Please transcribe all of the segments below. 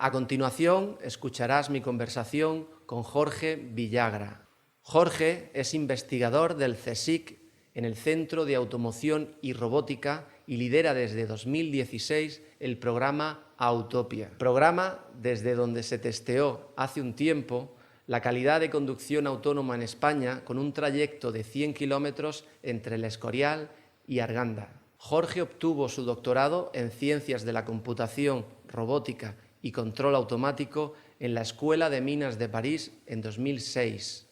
A continuación, escucharás mi conversación con Jorge Villagra. Jorge es investigador del CSIC en el Centro de Automoción y Robótica y lidera desde 2016 el programa Autopia, programa desde donde se testeó hace un tiempo la calidad de conducción autónoma en España con un trayecto de 100 kilómetros entre El Escorial y Arganda. Jorge obtuvo su doctorado en Ciencias de la Computación, Robótica y Control Automático en la Escuela de Minas de París en 2006.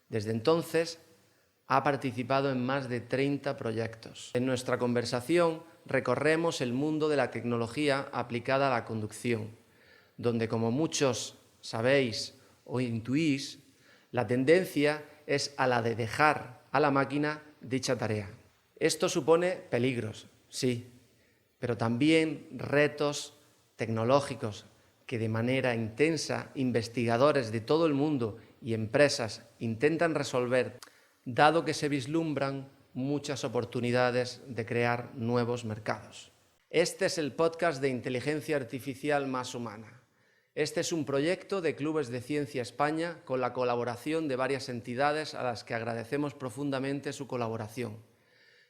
Desde entonces ha participado en más de 30 proyectos. En nuestra conversación recorremos el mundo de la tecnología aplicada a la conducción, donde, como muchos sabéis o intuís, la tendencia es a la de dejar a la máquina dicha tarea. Esto supone peligros, sí, pero también retos tecnológicos que de manera intensa investigadores de todo el mundo y empresas intentan resolver, dado que se vislumbran muchas oportunidades de crear nuevos mercados. Este es el podcast de Inteligencia Artificial Más Humana. Este es un proyecto de Clubes de Ciencia España con la colaboración de varias entidades a las que agradecemos profundamente su colaboración.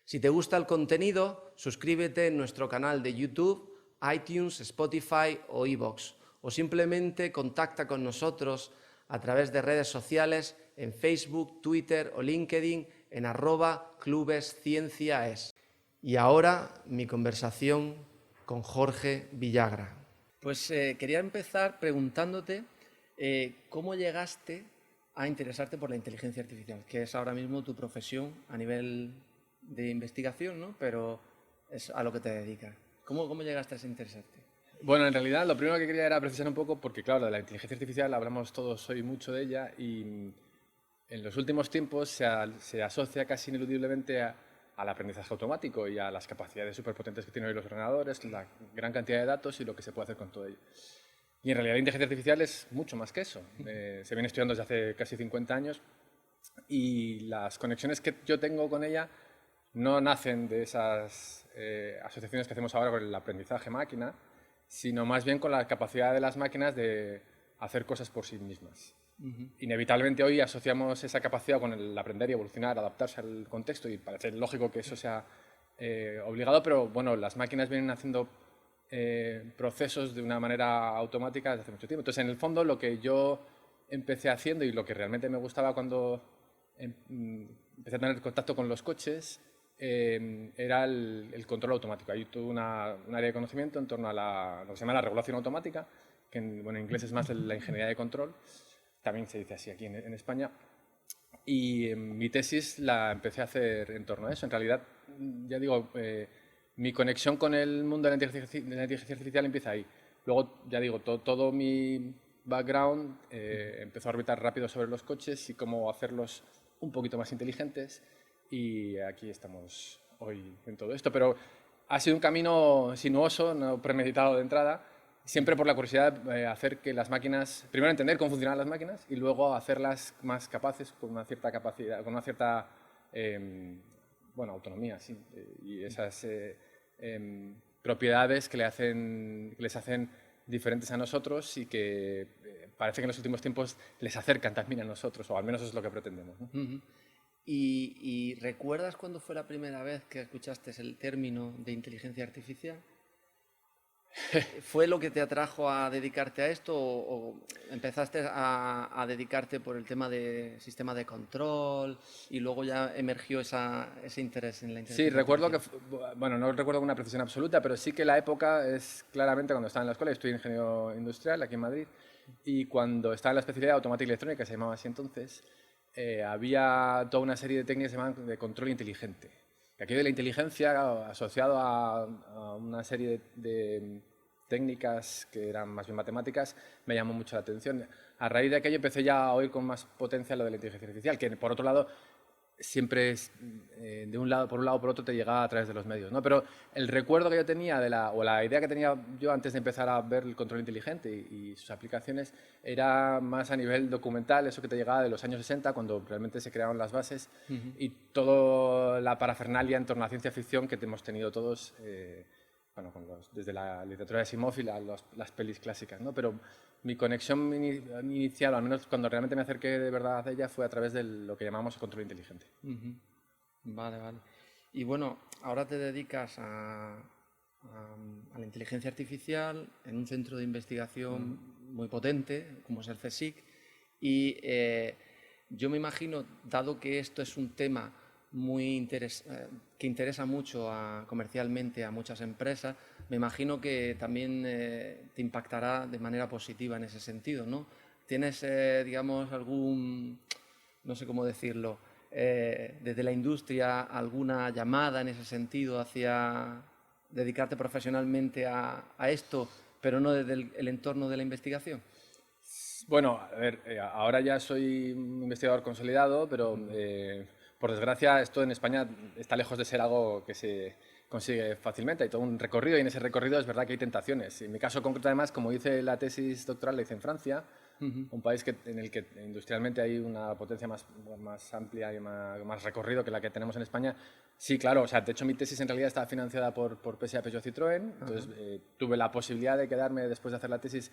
Si te gusta el contenido, suscríbete en nuestro canal de YouTube, iTunes, Spotify o iVoox, o simplemente contacta con nosotros a través de redes sociales en Facebook, Twitter o LinkedIn en @clubescienciaes. Y ahora mi conversación con Jorge Villagra. Pues quería empezar preguntándote cómo llegaste a interesarte por la inteligencia artificial, que es ahora mismo tu profesión a nivel de investigación, ¿no? Pero es a lo que te dedicas. ¿Cómo llegaste a interesarte? Bueno, en realidad lo primero que quería era precisar un poco, porque claro, de la inteligencia artificial hablamos todos hoy mucho de ella y en los últimos tiempos se asocia casi ineludiblemente al aprendizaje automático y a las capacidades superpotentes que tienen hoy los ordenadores, la gran cantidad de datos y lo que se puede hacer con todo ello. Y en realidad la inteligencia artificial es mucho más que eso. Se viene estudiando desde hace casi 50 años y las conexiones que yo tengo con ella no nacen de esas asociaciones que hacemos ahora con el aprendizaje máquina, sino más bien con la capacidad de las máquinas de hacer cosas por sí mismas. Inevitablemente hoy asociamos esa capacidad con el aprender y evolucionar, adaptarse al contexto, y parece lógico que eso sea obligado, pero bueno, las máquinas vienen haciendo procesos de una manera automática desde hace mucho tiempo. Entonces, en el fondo, lo que yo empecé haciendo y lo que realmente me gustaba cuando empecé a tener contacto con los coches era el control automático. Ahí tuve un área de conocimiento en torno a lo que se llama la regulación automática, que en inglés es más la ingeniería de control, también se dice así aquí en España. Y mi tesis la empecé a hacer en torno a eso. En realidad, ya digo, mi conexión con el mundo de la inteligencia artificial empieza ahí. Luego, ya digo, todo mi background empezó a orbitar rápido sobre los coches y cómo hacerlos un poquito más inteligentes. Y aquí estamos hoy en todo esto. Pero ha sido un camino sinuoso, no premeditado de entrada, siempre por la curiosidad de hacer que las máquinas, primero entender cómo funcionan las máquinas y luego hacerlas más capaces con una cierta capacidad, con una cierta bueno, autonomía, sí, y esas propiedades que les hacen diferentes a nosotros y que parece que en los últimos tiempos les acercan también a nosotros, o al menos eso es lo que pretendemos, ¿no? ¿Y recuerdas cuándo fue la primera vez que escuchaste el término de inteligencia artificial? ¿Fue lo que te atrajo a dedicarte a esto o empezaste a dedicarte por el tema de sistema de control y luego ya emergió ese interés en la inteligencia Sí, recuerdo artificial? bueno, no recuerdo con una precisión absoluta, pero sí que la época es claramente cuando estaba en la escuela. Yo estudié ingeniero industrial aquí en Madrid y cuando estaba en la especialidad de automática y electrónica, que se llamaba así entonces, había toda una serie de técnicas que se llamaban de control inteligente. Y aquello de la inteligencia asociado a una serie de técnicas que eran más bien matemáticas me llamó mucho la atención. A raíz de aquello empecé ya a oír con más potencia lo de la inteligencia artificial, que por otro lado siempre es, de un lado por otro te llega a través de los medios, ¿no? Pero el recuerdo que yo tenía o la idea que tenía yo antes de empezar a ver el control inteligente y sus aplicaciones era más a nivel documental, eso que te llegaba de los años 60, cuando realmente se crearon las bases y toda la parafernalia en torno a la ciencia ficción que hemos tenido todos bueno, desde la literatura de Asimov y las pelis clásicas, ¿no? Pero mi conexión inicial, al menos cuando realmente me acerqué de verdad a ella, fue a través de lo que llamamos control inteligente. Vale, vale. Y bueno, ahora te dedicas a la inteligencia artificial en un centro de investigación muy potente, como es el CSIC, y yo me imagino, dado que esto es un tema que interesa mucho comercialmente a muchas empresas, me imagino que también te impactará de manera positiva en ese sentido, ¿no? ¿Tienes, digamos, no sé cómo decirlo, desde la industria alguna llamada en ese sentido hacia dedicarte profesionalmente a esto, pero no desde el entorno de la investigación? Bueno, a ver, ahora ya soy un investigador consolidado, pero por desgracia esto en España está lejos de ser algo que se consigue fácilmente. Hay todo un recorrido y en ese recorrido es verdad que hay tentaciones. En mi caso concreto, además, como hice la tesis doctoral, la hice en Francia, un país en el que industrialmente hay una potencia más amplia y más recorrido que la que tenemos en España. Sí, claro, o sea, de hecho mi tesis en realidad estaba financiada por PSA, Peugeot, Citroën, entonces tuve la posibilidad de quedarme después de hacer la tesis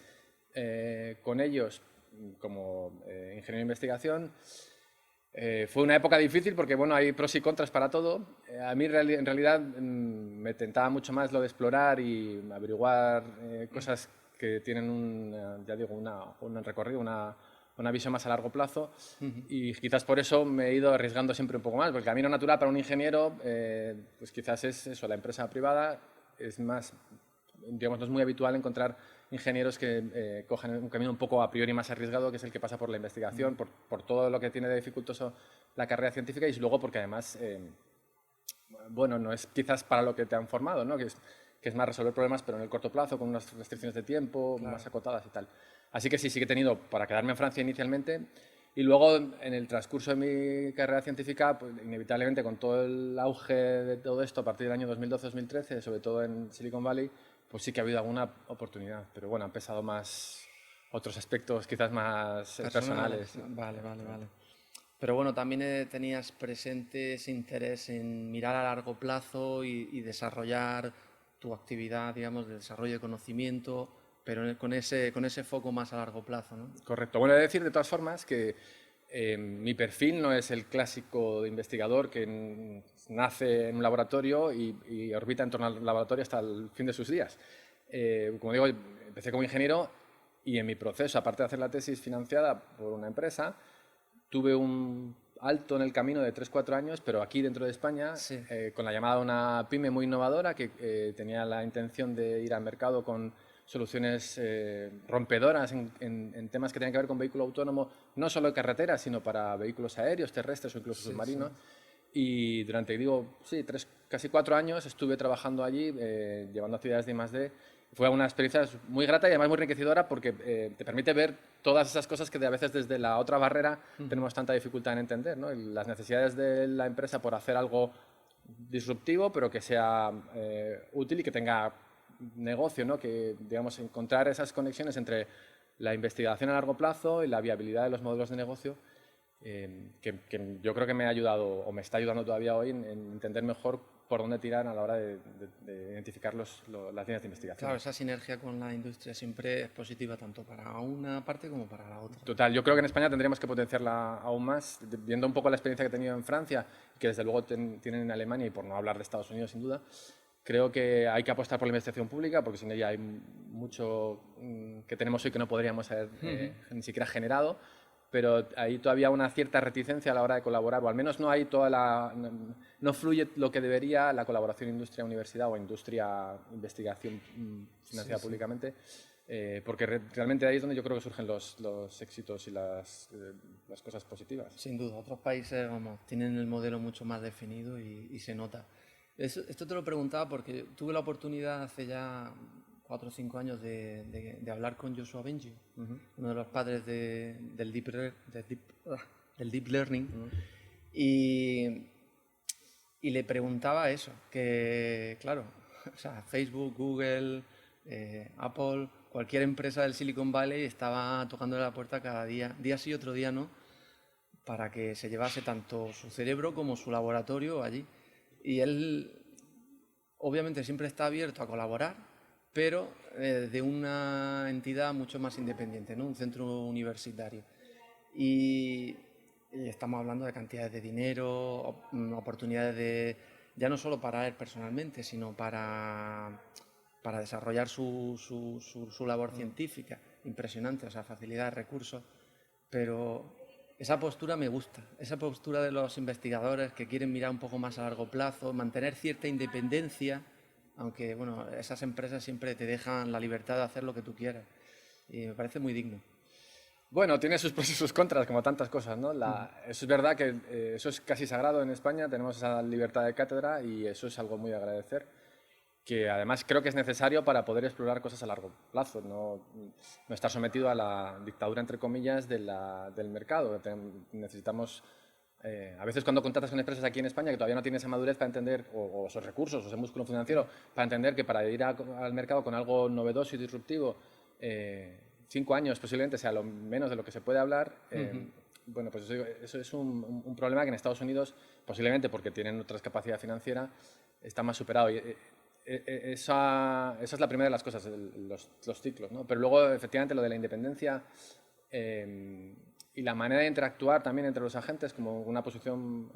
con ellos como ingeniero de investigación. Fue una época difícil porque bueno, hay pros y contras para todo. A mí en realidad me tentaba mucho más lo de explorar y averiguar cosas que tienen ya digo, un recorrido, una visión más a largo plazo y quizás por eso me he ido arriesgando siempre un poco más, porque el camino natural para un ingeniero pues quizás es eso, la empresa privada es más, digamos, no es muy habitual encontrar ingenieros que cogen un camino un poco a priori más arriesgado, que es el que pasa por la investigación, por todo lo que tiene de dificultoso la carrera científica y luego porque además, bueno, no es quizás para lo que te han formado, ¿no? que es más resolver problemas, pero en el corto plazo, con unas restricciones de tiempo más acotadas y tal. Así que sí que he tenido para quedarme en Francia inicialmente y luego en el transcurso de mi carrera científica, pues, inevitablemente con todo el auge de todo esto a partir del año 2012-2013, sobre todo en Silicon Valley, pues sí que ha habido alguna oportunidad, pero bueno, han pesado más otros aspectos quizás más personales. Vale, vale, vale. Pero bueno, también tenías presente ese interés en mirar a largo plazo y desarrollar tu actividad, digamos, de desarrollo de conocimiento, pero con ese foco más a largo plazo, ¿no? Correcto. Bueno, he de decir de todas formas que mi perfil no es el clásico de investigador que nace en un laboratorio y orbita en torno al laboratorio hasta el fin de sus días. Como digo, empecé como ingeniero y en mi proceso, aparte de hacer la tesis financiada por una empresa, tuve un alto en el camino de 3-4 años, pero aquí dentro de España, Sí. con la llamada de una pyme muy innovadora que tenía la intención de ir al mercado con soluciones rompedoras en temas que tenían que ver con vehículo autónomo, no solo en carreteras, sino para vehículos aéreos, terrestres o incluso submarinos. Y durante, digo, sí, casi 4 años estuve trabajando allí, llevando actividades de I+D. Fue una experiencia muy grata y además muy enriquecedora porque te permite ver todas esas cosas que a veces desde la otra barrera tenemos tanta dificultad en entender, ¿no? Las necesidades de la empresa por hacer algo disruptivo, pero que sea útil y que tenga negocio, ¿no? Que, digamos, encontrar esas conexiones entre la investigación a largo plazo y la viabilidad de los modelos de negocio, que yo creo que me ha ayudado o me está ayudando todavía hoy en entender mejor por dónde tirar a la hora de identificar las líneas de investigación. Claro, esa sinergia con la industria siempre es positiva tanto para una parte como para la otra. Total, yo creo que en España tendríamos que potenciarla aún más, viendo un poco la experiencia que he tenido en Francia, que desde luego tienen en Alemania y por no hablar de Estados Unidos sin duda. Creo que hay que apostar por la investigación pública porque sin ella hay mucho que tenemos hoy que no podríamos haber ni siquiera generado, pero hay todavía una cierta reticencia a la hora de colaborar, o al menos no hay no fluye lo que debería la colaboración industria-universidad o industria-investigación financiada públicamente, porque realmente ahí es donde yo creo que surgen los éxitos y las cosas positivas. Sin duda, otros países, vamos, tienen el modelo mucho más definido y se nota. Esto te lo preguntaba porque tuve la oportunidad hace ya 4 o 5 años de hablar con Joshua Bengio, uno de los padres del deep learning, y le preguntaba eso, que claro, o sea, Facebook, Google, Apple, cualquier empresa del Silicon Valley estaba tocando la puerta cada día sí, otro día no, para que se llevase tanto su cerebro como su laboratorio allí. Y él obviamente siempre está abierto a colaborar, pero de una entidad mucho más independiente, ¿no? Un centro universitario. Y, y estamos hablando de cantidades de dinero, oportunidades de, ya no solo para él personalmente, sino para desarrollar su labor científica. Impresionante, o sea, facilidad de recursos. Pero esa postura me gusta, esa postura de los investigadores que quieren mirar un poco más a largo plazo, mantener cierta independencia, aunque bueno, esas empresas siempre te dejan la libertad de hacer lo que tú quieras. Y me parece muy digno. Bueno, tiene sus pros y sus contras, como tantas cosas, ¿no? Eso es verdad que eso es casi sagrado en España, tenemos esa libertad de cátedra y eso es algo muy de agradecer, que además creo que es necesario para poder explorar cosas a largo plazo, no estar sometido a la dictadura, entre comillas, del mercado. Necesitamos, a veces cuando contratas con empresas aquí en España que todavía no tienen esa madurez para entender, o esos recursos, o ese músculo financiero, para entender que para ir al mercado con algo novedoso y disruptivo, 5 años posiblemente sea lo menos de lo que se puede hablar. Bueno, pues eso es un problema que en Estados Unidos, posiblemente porque tienen otra capacidad financiera, está más superado. Esa es la primera de las cosas, los ciclos, ¿no? Pero luego, efectivamente, lo de la independencia y la manera de interactuar también entre los agentes como una posición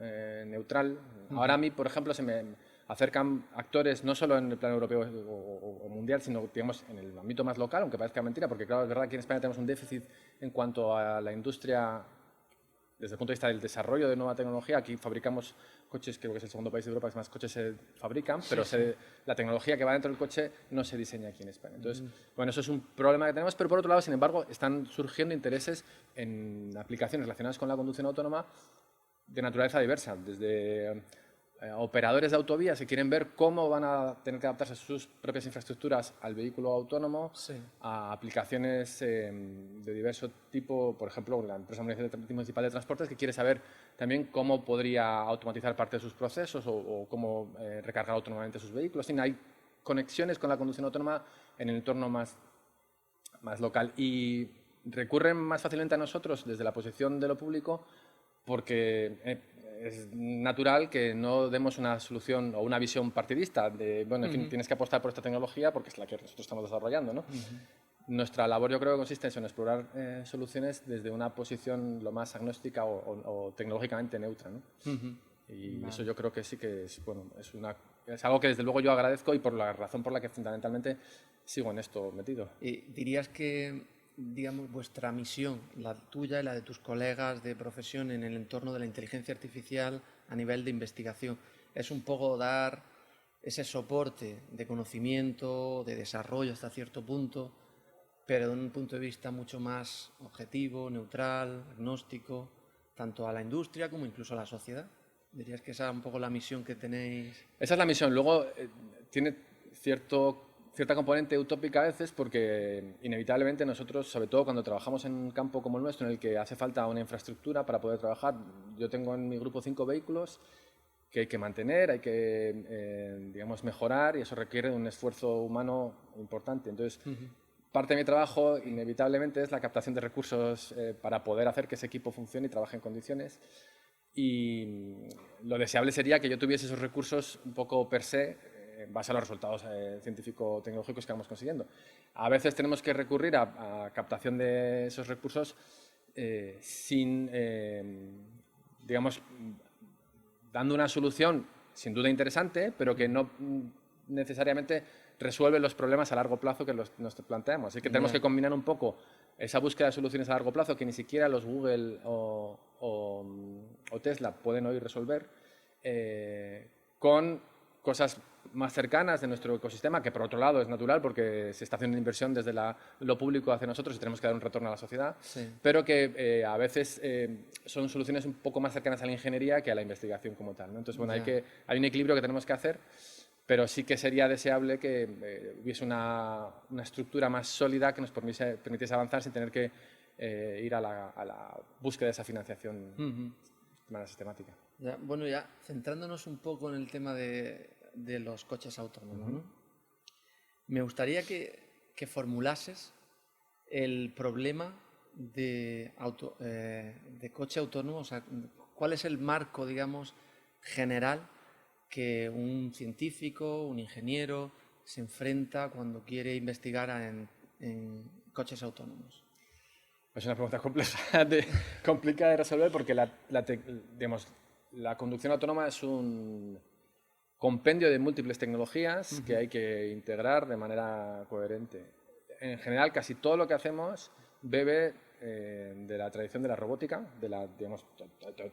neutral. Ahora a mí, por ejemplo, se me acercan actores no solo en el plano europeo o mundial, sino digamos en el ámbito más local, aunque parezca mentira, porque claro, es verdad que aquí en España tenemos un déficit en cuanto a la industria desde el punto de vista del desarrollo de nueva tecnología. Aquí fabricamos coches, creo que es el segundo país de Europa que más coches se fabrican, pero la tecnología que va dentro del coche no se diseña aquí en España. Entonces, bueno, eso es un problema que tenemos, pero por otro lado, sin embargo, están surgiendo intereses en aplicaciones relacionadas con la conducción autónoma de naturaleza diversa, desde operadores de autovías que quieren ver cómo van a tener que adaptarse sus propias infraestructuras al vehículo autónomo, a aplicaciones de diverso tipo, por ejemplo, la empresa municipal de transportes que quiere saber también cómo podría automatizar parte de sus procesos o cómo recargar autónomamente sus vehículos. Hay conexiones con la conducción autónoma en el entorno más local y recurren más fácilmente a nosotros desde la posición de lo público porque es natural que no demos una solución o una visión partidista de, bueno, en fin, tienes que apostar por esta tecnología porque es la que nosotros estamos desarrollando, ¿no? Nuestra labor, yo creo que consiste en explorar soluciones desde una posición lo más agnóstica o tecnológicamente neutra, ¿no? Y eso yo creo que sí que es, bueno, es algo que desde luego yo agradezco y por la razón por la que fundamentalmente sigo en esto metido. ¿Y dirías que, digamos, vuestra misión, la tuya y la de tus colegas de profesión en el entorno de la inteligencia artificial a nivel de investigación, es un poco dar ese soporte de conocimiento, de desarrollo hasta cierto punto, pero de un punto de vista mucho más objetivo, neutral, agnóstico, tanto a la industria como incluso a la sociedad? ¿Dirías que esa es un poco la misión que tenéis? Esa es la misión. Luego tiene cierta componente utópica a veces porque inevitablemente nosotros, sobre todo cuando trabajamos en un campo como el nuestro en el que hace falta una infraestructura para poder trabajar, yo tengo en mi grupo 5 vehículos que hay que mantener, hay que digamos, mejorar y eso requiere un esfuerzo humano importante. Entonces, parte de mi trabajo inevitablemente es la captación de recursos para poder hacer que ese equipo funcione y trabaje en condiciones. Y lo deseable sería que yo tuviese esos recursos un poco per se en base a los resultados científico-tecnológicos que vamos consiguiendo. A veces tenemos que recurrir a captación de esos recursos sin, digamos, dando una solución sin duda interesante, pero que no necesariamente resuelve los problemas a largo plazo que nos planteamos. Así que tenemos que combinar un poco esa búsqueda de soluciones a largo plazo que ni siquiera los Google o Tesla pueden hoy resolver con cosas más cercanas de nuestro ecosistema, que por otro lado es natural porque se está haciendo una inversión desde lo público hacia nosotros y tenemos que dar un retorno a la sociedad, pero que a veces son soluciones un poco más cercanas a la ingeniería que a la investigación como tal, ¿no? Entonces, bueno, hay un equilibrio que tenemos que hacer, pero sí que sería deseable que hubiese una estructura más sólida que nos permitiese avanzar sin tener que ir a la búsqueda de esa financiación de manera sistemática. Bueno, ya centrándonos un poco en el tema de los coches autónomos, ¿no? Me gustaría que formulases el problema de coche autónomo, o sea, cuál es el marco, digamos, general que un científico, un ingeniero, se enfrenta cuando quiere investigar en coches autónomos? Es una pregunta compleja complicada de resolver porque digamos, la conducción autónoma es un compendio de múltiples tecnologías que hay que integrar de manera coherente. En general, casi todo lo que hacemos bebe de la tradición de la robótica, digamos,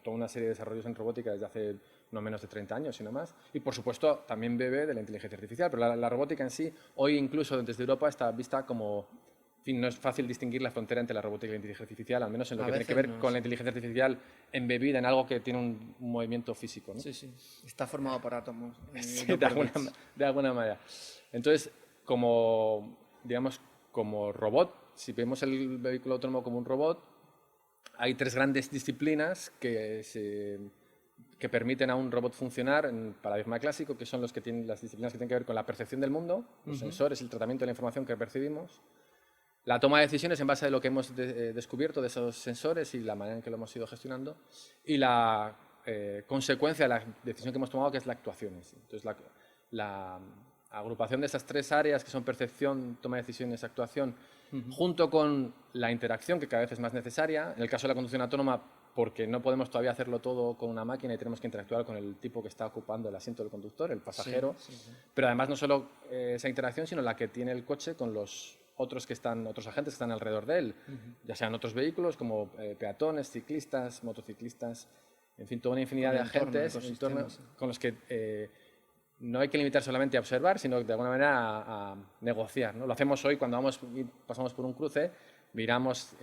toda una serie de desarrollos en robótica desde hace no menos de 30 años, sino más. Y, por supuesto, también bebe de la inteligencia artificial. Pero la robótica en sí, hoy incluso desde Europa, está vista como... En fin, no es fácil distinguir la frontera entre la robótica y la inteligencia artificial, al menos en lo que tiene que ver con la inteligencia artificial embebida en algo que tiene un movimiento físico, ¿no? Sí, sí. Está formado por átomos. Sí, de alguna manera. Entonces, digamos, como robot, si vemos el vehículo autónomo como un robot, hay tres grandes disciplinas que permiten a un robot funcionar en el paradigma clásico, que son las disciplinas que tienen que ver con la percepción del mundo, los sensores, el tratamiento de la información que percibimos, la toma de decisiones en base a lo que hemos descubierto de esos sensores y la manera en que lo hemos ido gestionando, y la consecuencia de la decisión que hemos tomado, que es la actuación en sí. Entonces, la agrupación de esas tres áreas, que son percepción, toma de decisiones, actuación, junto con la interacción, que cada vez es más necesaria, en el caso de la conducción autónoma, porque no podemos todavía hacerlo todo con una máquina y tenemos que interactuar con el tipo que está ocupando el asiento del conductor, el pasajero, pero además no solo esa interacción, sino la que tiene el coche con los otros agentes que están alrededor de él, ya sean otros vehículos como peatones, ciclistas, motociclistas, en fin, toda una infinidad de agentes con los que no hay que limitar solamente a observar, sino de alguna manera a negociar, ¿no? Lo hacemos hoy cuando pasamos por un cruce, miramos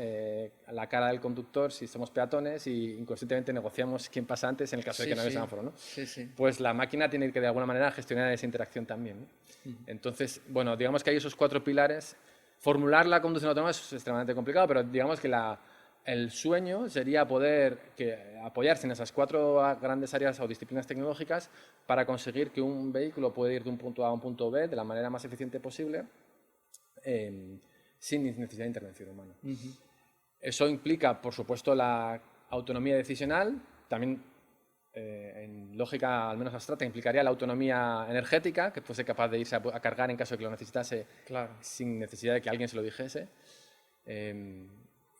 a la cara del conductor si somos peatones y inconscientemente negociamos quién pasa antes en el caso de que no haya semáforo, ¿no? Pues la máquina tiene que de alguna manera gestionar esa interacción también, ¿no? Entonces, bueno, digamos que hay esos cuatro pilares. Formular la conducción autónoma es extremadamente complicado, pero digamos que el sueño sería poder apoyarse en esas cuatro grandes áreas o disciplinas tecnológicas para conseguir que un vehículo pueda ir de un punto A a un punto B de la manera más eficiente posible sin necesidad de intervención humana. Eso implica, por supuesto, la autonomía decisional, también en lógica al menos abstracta implicaría la autonomía energética, que fuese capaz de irse a cargar en caso de que lo necesitase, sin necesidad de que alguien se lo dijese.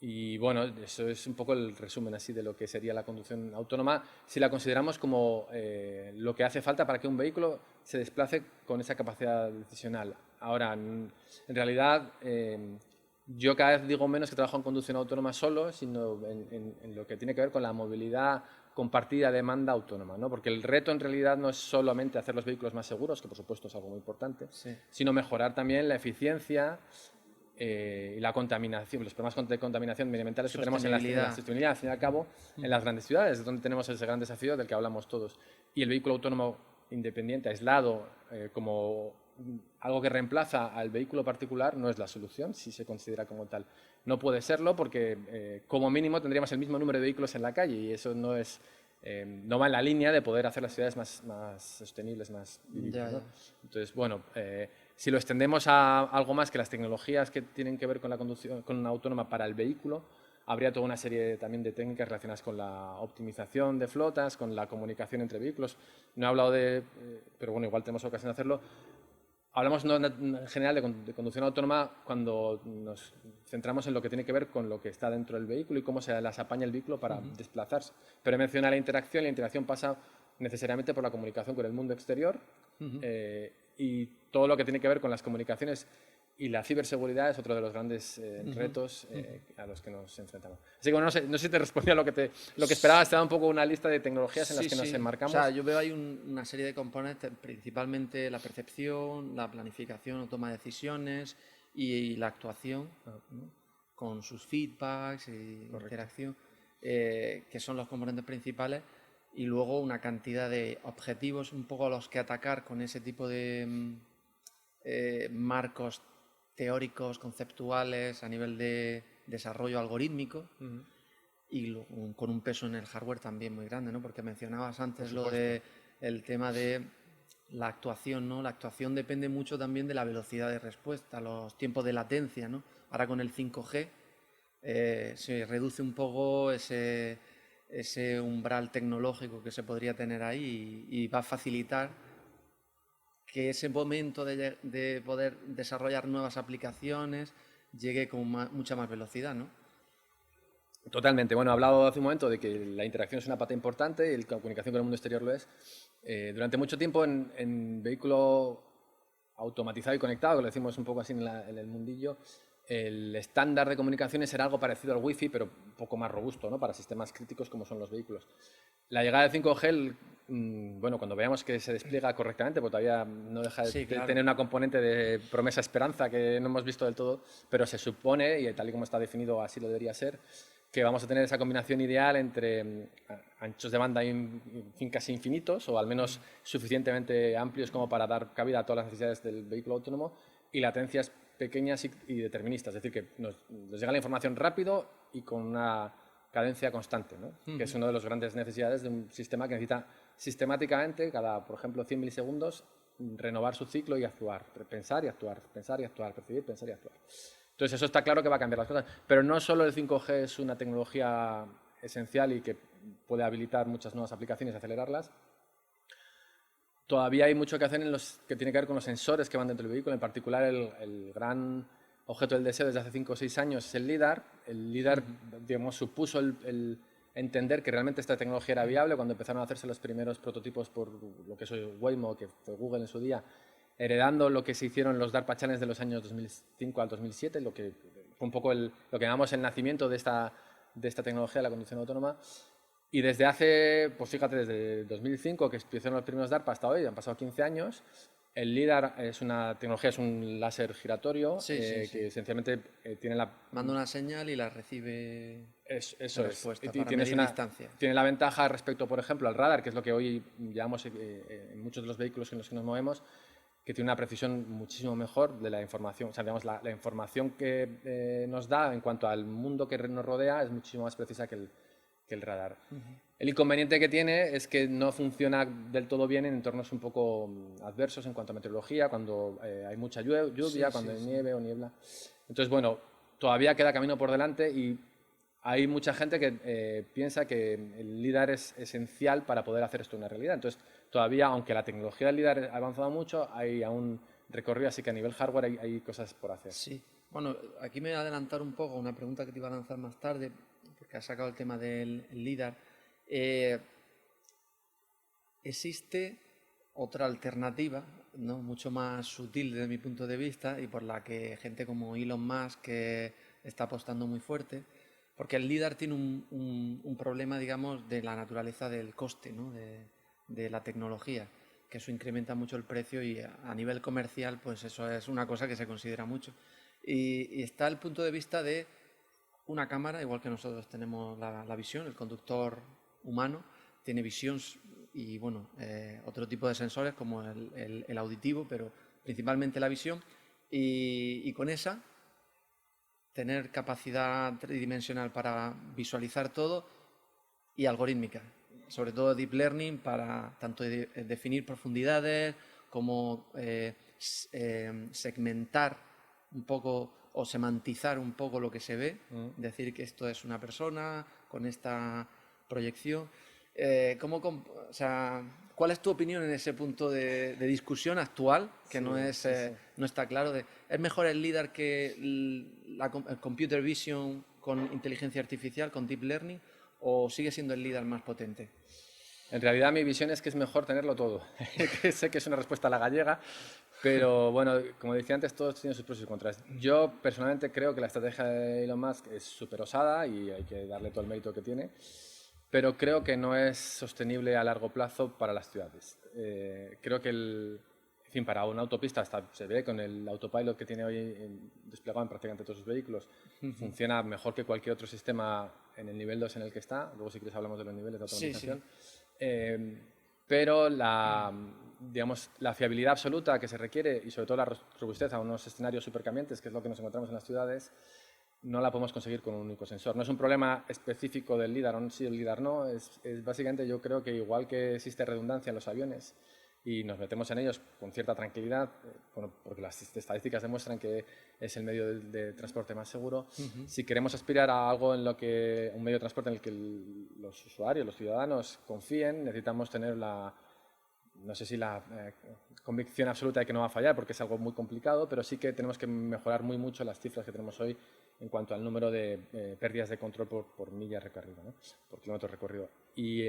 Y bueno, eso es un poco el resumen así de lo que sería la conducción autónoma, si la consideramos como lo que hace falta para que un vehículo se desplace con esa capacidad decisional. Ahora, en realidad, yo cada vez digo menos que trabajo en conducción autónoma solo, sino en lo que tiene que ver con la movilidad compartida, demanda autónoma, ¿no? Porque el reto en realidad no es solamente hacer los vehículos más seguros, que por supuesto es algo muy importante, sino mejorar también la eficiencia y la contaminación, los problemas de contaminación medioambientales que tenemos en la sostenibilidad, al fin y al cabo, en las grandes ciudades, donde tenemos ese gran desafío del que hablamos todos. Y el vehículo autónomo independiente, aislado, como algo que reemplaza al vehículo particular, no es la solución, si se considera como tal. No puede serlo porque, como mínimo, tendríamos el mismo número de vehículos en la calle y eso no va en la línea de poder hacer las ciudades más sostenibles, más vivibles, ¿no? Entonces, bueno, si lo extendemos a algo más que las tecnologías que tienen que ver con la conducción con una autónoma para el vehículo, habría toda una serie también de técnicas relacionadas con la optimización de flotas, con la comunicación entre vehículos. No he hablado pero bueno, igual tenemos ocasión de hacerlo. Hablamos en general de conducción autónoma cuando nos centramos en lo que tiene que ver con lo que está dentro del vehículo y cómo se las apaña el vehículo para desplazarse. Pero menciona la interacción pasa necesariamente por la comunicación con el mundo exterior y todo lo que tiene que ver con las comunicaciones y la ciberseguridad es otro de los grandes retos a los que nos enfrentamos. Así que bueno, no sé si te respondí a lo que esperabas, te da un poco una lista de tecnologías en las que nos enmarcamos. O sea, yo veo ahí una serie de componentes, principalmente la percepción, la planificación o toma de decisiones y la actuación, ¿no? Con sus feedbacks y interacción, que son los componentes principales, y luego una cantidad de objetivos un poco a los que atacar con ese tipo de marcos teóricos, conceptuales, a nivel de desarrollo algorítmico y con un peso en el hardware también muy grande, ¿no? Porque mencionabas antes el tema de la actuación, ¿no? La actuación depende mucho también de la velocidad de respuesta, los tiempos de latencia, ¿no? Ahora con el 5G se reduce un poco ese ese umbral tecnológico que se podría tener ahí y va a facilitar que ese momento de poder desarrollar nuevas aplicaciones llegue con mucha más velocidad, ¿no? Totalmente. Bueno, he hablado hace un momento de que la interacción es una pata importante y la comunicación con el mundo exterior lo es. Durante mucho tiempo en vehículo automatizado y conectado, que lo decimos un poco así en el mundillo, el estándar de comunicaciones era algo parecido al Wi-Fi, pero un poco más robusto, ¿no? Para sistemas críticos como son los vehículos. La llegada del 5G, bueno, cuando veamos que se despliega correctamente, porque todavía no deja de, Sí, claro. de tener una componente de promesa-esperanza que no hemos visto del todo, pero se supone, y tal y como está definido así lo debería ser, que vamos a tener esa combinación ideal entre anchos de banda casi infinitos, o al menos suficientemente amplios como para dar cabida a todas las necesidades del vehículo autónomo, y latencias pequeñas y deterministas, es decir, que nos llega la información rápido y con una cadencia constante, ¿no? Que es una de las grandes necesidades de un sistema que necesita sistemáticamente, cada, por ejemplo, 100 milisegundos, renovar su ciclo y actuar, pensar y actuar, pensar y actuar, percibir, pensar y actuar. Entonces, eso está claro que va a cambiar las cosas. Pero no solo el 5G es una tecnología esencial y que puede habilitar muchas nuevas aplicaciones y acelerarlas. Todavía hay mucho que hacer en los que tiene que ver con los sensores que van dentro del vehículo. En particular, el gran objeto del deseo desde hace 5 o 6 años es el LiDAR. El LiDAR, digamos, supuso el entender que realmente esta tecnología era viable cuando empezaron a hacerse los primeros prototipos por lo que es Waymo, que fue Google en su día, heredando lo que se hicieron los DARPA Challenge de los años 2005 al 2007, lo que fue un poco lo que llamamos el nacimiento de esta tecnología de la conducción autónoma. Y desde hace, pues fíjate, desde 2005 que empezaron los primeros DARPA hasta hoy, han pasado 15 años, el LiDAR es una tecnología, es un láser giratorio que esencialmente tiene la... Manda una señal y la recibe Eso la es. respuesta Y para medir distancia. Tiene la ventaja respecto, por ejemplo, al radar, que es lo que hoy llevamos en muchos de los vehículos en los que nos movemos, que tiene una precisión muchísimo mejor de la información. O sea, digamos, la información que nos da en cuanto al mundo que nos rodea es muchísimo más precisa que el radar. El inconveniente que tiene es que no funciona del todo bien en entornos un poco adversos en cuanto a meteorología, cuando hay mucha lluvia, cuando hay nieve o niebla. Entonces, bueno, todavía queda camino por delante y hay mucha gente que piensa que el LiDAR es esencial para poder hacer esto una realidad. Entonces, todavía, aunque la tecnología del LiDAR ha avanzado mucho, hay aún recorrido, así que a nivel hardware hay cosas por hacer. Sí. Bueno, aquí me voy a adelantar un poco, una pregunta que te iba a lanzar más tarde, porque has sacado el tema del LiDAR. Existe otra alternativa, ¿no? Mucho más sutil desde mi punto de vista y por la que gente como Elon Musk que está apostando muy fuerte, porque el LiDAR tiene un problema, digamos, de la naturaleza del coste, ¿no? de la tecnología, que eso incrementa mucho el precio y a nivel comercial pues eso es una cosa que se considera mucho. Y está el punto de vista de una cámara, igual que nosotros tenemos la visión, el conductor humano tiene visión y bueno, otro tipo de sensores como el auditivo, pero principalmente la visión, y con esa tener capacidad tridimensional para visualizar todo y algorítmica, sobre todo deep learning para tanto definir profundidades como segmentar un poco o semantizar un poco lo que se ve, decir que esto es una persona con esta proyección. O sea, ¿cuál es tu opinión en ese punto de discusión actual? Que no está claro. ¿Es mejor el LiDAR que el computer vision con inteligencia artificial, con deep learning, o sigue siendo el LiDAR más potente? En realidad mi visión es que es mejor tenerlo todo. Sé que es una respuesta a la gallega, pero bueno, como decía antes, todos tienen sus pros y sus contras. Yo personalmente creo que la estrategia de Elon Musk es súper osada y hay que darle todo el mérito que tiene, pero creo que no es sostenible a largo plazo para las ciudades. Creo que en fin, para una autopista hasta se ve con el autopilot que tiene hoy desplegado en prácticamente todos sus vehículos, funciona mejor que cualquier otro sistema en el nivel 2 en el que está. Luego si quieres hablamos de los niveles de automatización. Pero digamos, la fiabilidad absoluta que se requiere y sobre todo la robustez a unos escenarios supercambiantes, que es lo que nos encontramos en las ciudades, no la podemos conseguir con un único sensor. No es un problema específico del LiDAR o sí, el LiDAR no. Es básicamente, yo creo que igual que existe redundancia en los aviones y nos metemos en ellos con cierta tranquilidad, bueno, porque las estadísticas demuestran que es el medio de transporte más seguro. Si queremos aspirar a algo un medio de transporte en el que los usuarios, los ciudadanos confíen, necesitamos tener no sé si la convicción absoluta de que no va a fallar, porque es algo muy complicado, pero sí que tenemos que mejorar muy mucho las cifras que tenemos hoy en cuanto al número de pérdidas de control por millas recorridas, ¿no? Por kilómetros recorridos. Y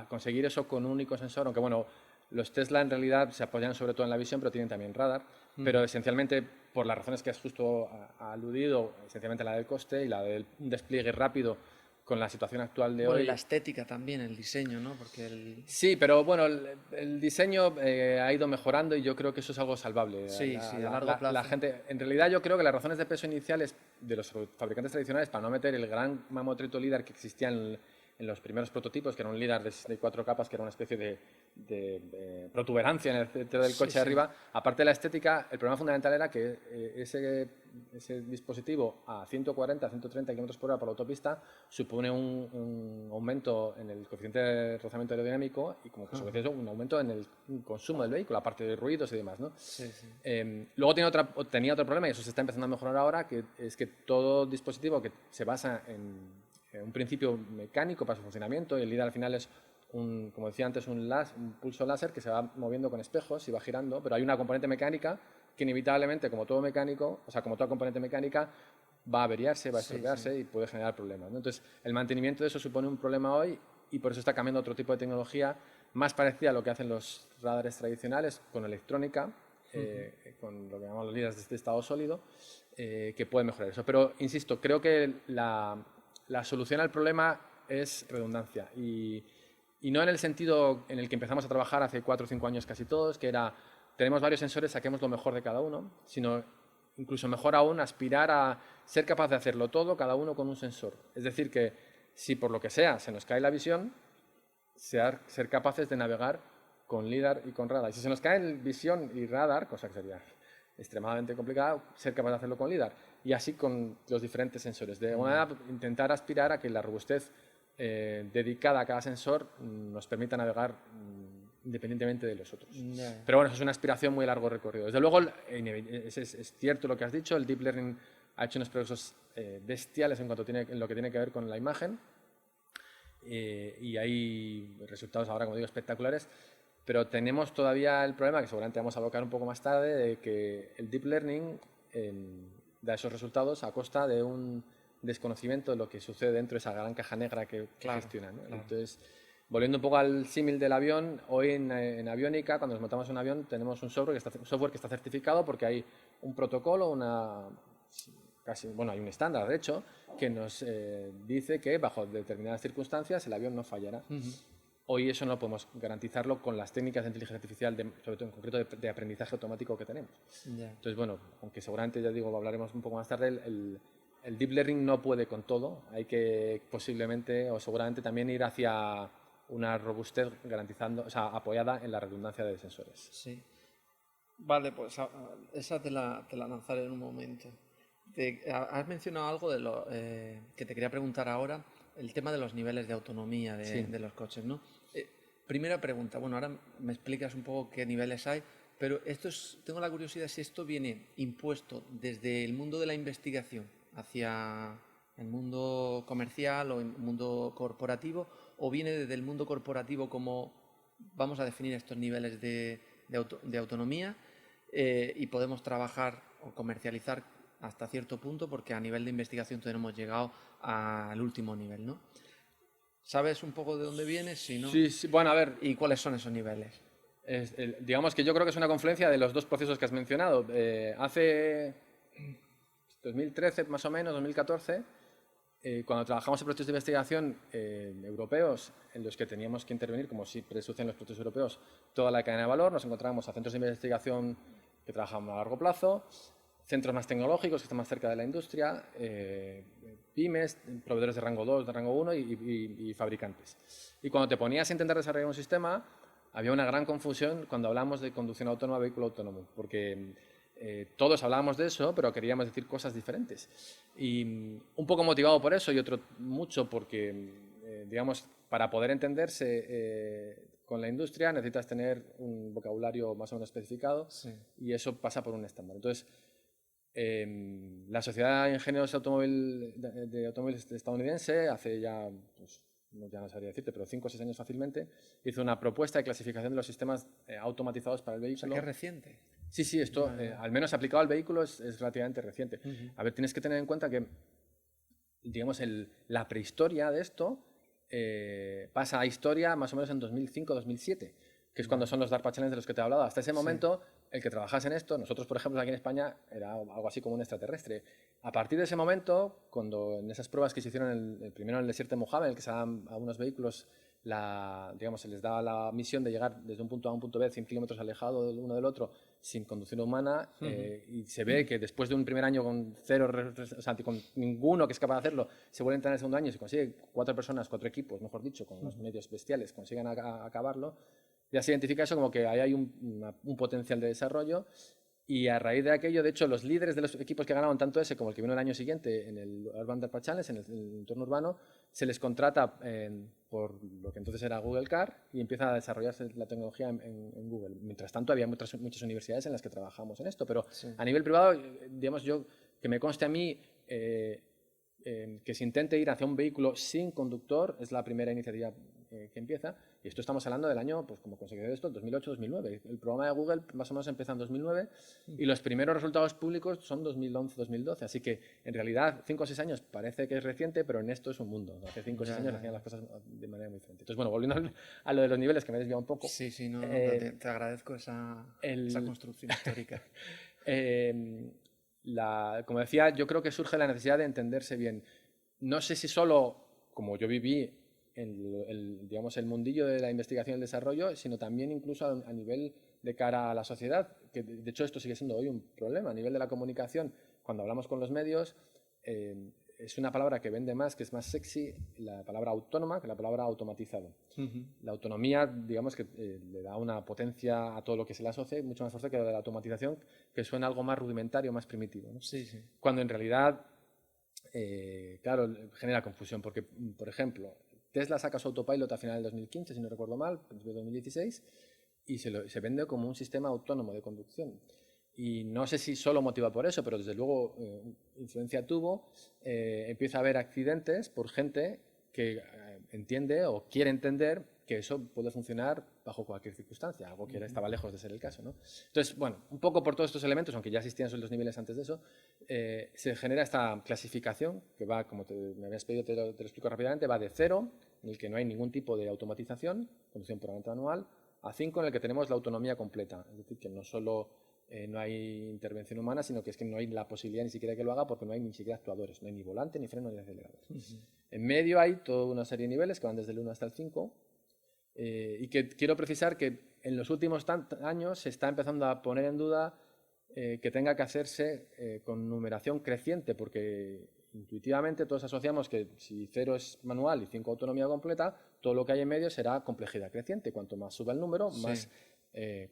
conseguir eso con un único sensor, aunque bueno, los Tesla en realidad se apoyan sobre todo en la visión, pero tienen también radar, pero esencialmente por las razones que has justo aludido, esencialmente la del coste y la del despliegue rápido con la situación actual de hoy. Y la estética también, el diseño, ¿no? Porque Sí, pero bueno, el diseño ha ido mejorando y yo creo que eso es algo salvable. Sí, a largo plazo. La gente, en realidad yo creo que las razones de peso iniciales de los fabricantes tradicionales para no meter el gran mamotreto LIDAR que existía en los primeros prototipos, que era un LIDAR de 4 capas, que era una especie de protuberancia en el centro del coche de arriba. Aparte de la estética, el problema fundamental era que ese dispositivo a 140, 130 km por hora por la autopista supone un aumento en el coeficiente de rozamiento aerodinámico y como consecuencia de eso un aumento en el consumo del vehículo, aparte de ruidos y demás, ¿no? Luego tenía otro problema, y eso se está empezando a mejorar ahora, que es que todo dispositivo que se basa en un principio mecánico para su funcionamiento, y el LIDAR al final es como decía antes, un pulso láser que se va moviendo con espejos y va girando, pero hay una componente mecánica que inevitablemente, como todo mecánico, o sea, como toda componente mecánica, va a averiarse, va a estropearse y puede generar problemas, ¿no? Entonces, el mantenimiento de eso supone un problema hoy y por eso está cambiando otro tipo de tecnología más parecida a lo que hacen los radares tradicionales con electrónica, con lo que llamamos los LIDARs de estado sólido, que puede mejorar eso. Pero, insisto, creo que la solución al problema es redundancia y no en el sentido en el que empezamos a trabajar hace 4 o 5 años casi todos, que era, tenemos varios sensores, saquemos lo mejor de cada uno, sino incluso mejor aún aspirar a ser capaz de hacerlo todo, cada uno con un sensor. Es decir, que si por lo que sea se nos cae la visión, ser capaces de navegar con LIDAR y con radar. Y si se nos cae visión y radar, cosa que sería extremadamente complicada, ser capaz de hacerlo con LIDAR. Y así con los diferentes sensores. De alguna manera, intentar aspirar a que la robustez dedicada a cada sensor nos permita navegar independientemente de los otros. Pero bueno, eso es una aspiración muy a largo recorrido. Desde luego, es cierto lo que has dicho, el Deep Learning ha hecho unos progresos bestiales en lo que tiene que ver con la imagen y hay resultados ahora, como digo, espectaculares, pero tenemos todavía el problema, que seguramente vamos a abocar un poco más tarde, de que el Deep Learning da esos resultados a costa de un desconocimiento de lo que sucede dentro de esa gran caja negra que gestiona, ¿no? Claro. Entonces, volviendo un poco al símil del avión, hoy en aviónica, cuando nos montamos en un avión, tenemos un software que está certificado porque hay un protocolo, hay un estándar, de hecho, que nos dice que bajo determinadas circunstancias el avión no fallará. Hoy eso no podemos garantizarlo con las técnicas de inteligencia artificial, sobre todo en concreto de aprendizaje automático que tenemos. Entonces, bueno, aunque seguramente, ya digo, hablaremos un poco más tarde, el Deep Learning no puede con todo. Hay que posiblemente o seguramente también ir hacia una robustez garantizando, o sea, apoyada en la redundancia de sensores. Sí. Vale, pues esa te la lanzaré en un momento. Has mencionado algo de lo que te quería preguntar ahora, el tema de los niveles de autonomía de los coches, ¿no? Primera pregunta, bueno, ahora me explicas un poco qué niveles hay, pero tengo la curiosidad si esto viene impuesto desde el mundo de la investigación hacia el mundo comercial o el mundo corporativo, o viene desde el mundo corporativo como vamos a definir estos niveles de autonomía y podemos trabajar o comercializar hasta cierto punto porque a nivel de investigación todavía no hemos llegado al último nivel, ¿no? ¿Sabes un poco de dónde viene? Si no, sí, bueno, a ver. ¿Y cuáles son esos niveles? Digamos que yo creo que es una confluencia de los dos procesos que has mencionado. Hace 2013, más o menos, 2014, cuando trabajamos en proyectos de investigación europeos en los que teníamos que intervenir, como siempre sucede en los proyectos europeos, toda la cadena de valor, nos encontrábamos a centros de investigación que trabajaban a largo plazo, centros más tecnológicos que están más cerca de la industria, pymes, proveedores de rango 2, de rango 1 y fabricantes. Y cuando te ponías a intentar desarrollar un sistema, había una gran confusión cuando hablamos de conducción autónoma, vehículo autónomo, porque todos hablábamos de eso, pero queríamos decir cosas diferentes. Y un poco motivado por eso y otro mucho porque, digamos, para poder entenderse con la industria, necesitas tener un vocabulario más o menos especificado y eso pasa por un estándar. Entonces, la Sociedad de Ingenieros de Automóviles estadounidense, hace ya, pues, ya no sabría decirte, pero 5 o 6 años fácilmente, hizo una propuesta de clasificación de los sistemas automatizados para el vehículo. O sea, que es reciente. Sí, esto, al menos aplicado al vehículo, es relativamente reciente. A ver, tienes que tener en cuenta que, digamos, la prehistoria de esto pasa a historia más o menos en 2005-2007, que es cuando son los DARPA Challenge de los que te he hablado. Hasta ese momento, el que trabajase en esto, nosotros, por ejemplo, aquí en España, era algo así como un extraterrestre. A partir de ese momento, cuando en esas pruebas que se hicieron primero en el desierto de Mojave, en el que se daban a unos vehículos, digamos, se les daba la misión de llegar desde un punto A a un punto B 100 kilómetros alejado del uno del otro, sin conducción humana, y se ve que después de un primer año con o sea, con ninguno que es capaz de hacerlo, se vuelve a entrar en el segundo año y se consigue 4 personas, 4 equipos, mejor dicho, con los medios bestiales, consiguen acabarlo. Ya se identifica eso como que ahí hay un potencial de desarrollo, y a raíz de aquello, de hecho, los líderes de los equipos que ganaron tanto ese como el que vino el año siguiente en el Urban DARPA Challenge, en el entorno urbano, se les contrata por lo que entonces era Google Car y empieza a desarrollarse la tecnología en Google. Mientras tanto, había muchas universidades en las que trabajamos en esto, pero a nivel privado, digamos, que me conste a mí que se intente ir hacia un vehículo sin conductor, es la primera iniciativa que empieza, y esto estamos hablando del año, pues como consecuencia de esto, 2008-2009. El programa de Google más o menos empieza en 2009 y los primeros resultados públicos son 2011-2012, así que en realidad 5 o 6 años parece que es reciente, pero en esto es un mundo. Hace 5 o 6 años hacían las cosas de manera muy diferente. Entonces, bueno, volviendo a lo de los niveles, que me he desviado un poco. Sí, no, te agradezco esa construcción histórica. Como decía, yo creo que surge la necesidad de entenderse bien. No sé si solo, como yo viví, digamos, el mundillo de la investigación y el desarrollo, sino también incluso a nivel de cara a la sociedad, que de hecho esto sigue siendo hoy un problema. A nivel de la comunicación, cuando hablamos con los medios, es una palabra que vende más, que es más sexy, la palabra autónoma que la palabra automatizado. La autonomía, digamos, que le da una potencia a todo lo que se le asocia, mucho más fuerte que la de la automatización, que suena algo más rudimentario, más primitivo, ¿no? Sí. Cuando en realidad, claro, genera confusión, porque, por ejemplo, Tesla saca su autopilot a final del 2015, si no recuerdo mal, principio de 2016, y se vende como un sistema autónomo de conducción. Y no sé si solo motiva por eso, pero desde luego influencia tuvo. Empieza a haber accidentes por gente que entiende o quiere entender que eso puede funcionar bajo cualquier circunstancia, algo que estaba lejos de ser el caso, ¿no? Entonces, bueno, un poco por todos estos elementos, aunque ya existían los niveles antes de eso, se genera esta clasificación que va, como me habías pedido, te lo explico rápidamente, va de 0, en el que no hay ningún tipo de automatización, conducción puramente manual, a 5, en el que tenemos la autonomía completa, es decir, que no solo no hay intervención humana, sino que es que no hay la posibilidad ni siquiera que lo haga porque no hay ni siquiera actuadores, no hay ni volante, ni freno, ni acelerador. En medio hay toda una serie de niveles que van desde el 1 hasta el 5, y que quiero precisar que en los últimos años se está empezando a poner en duda que tenga que hacerse con numeración creciente, porque intuitivamente todos asociamos que si 0 es manual y 5 autonomía completa, todo lo que hay en medio será complejidad creciente. Cuanto más suba el número, más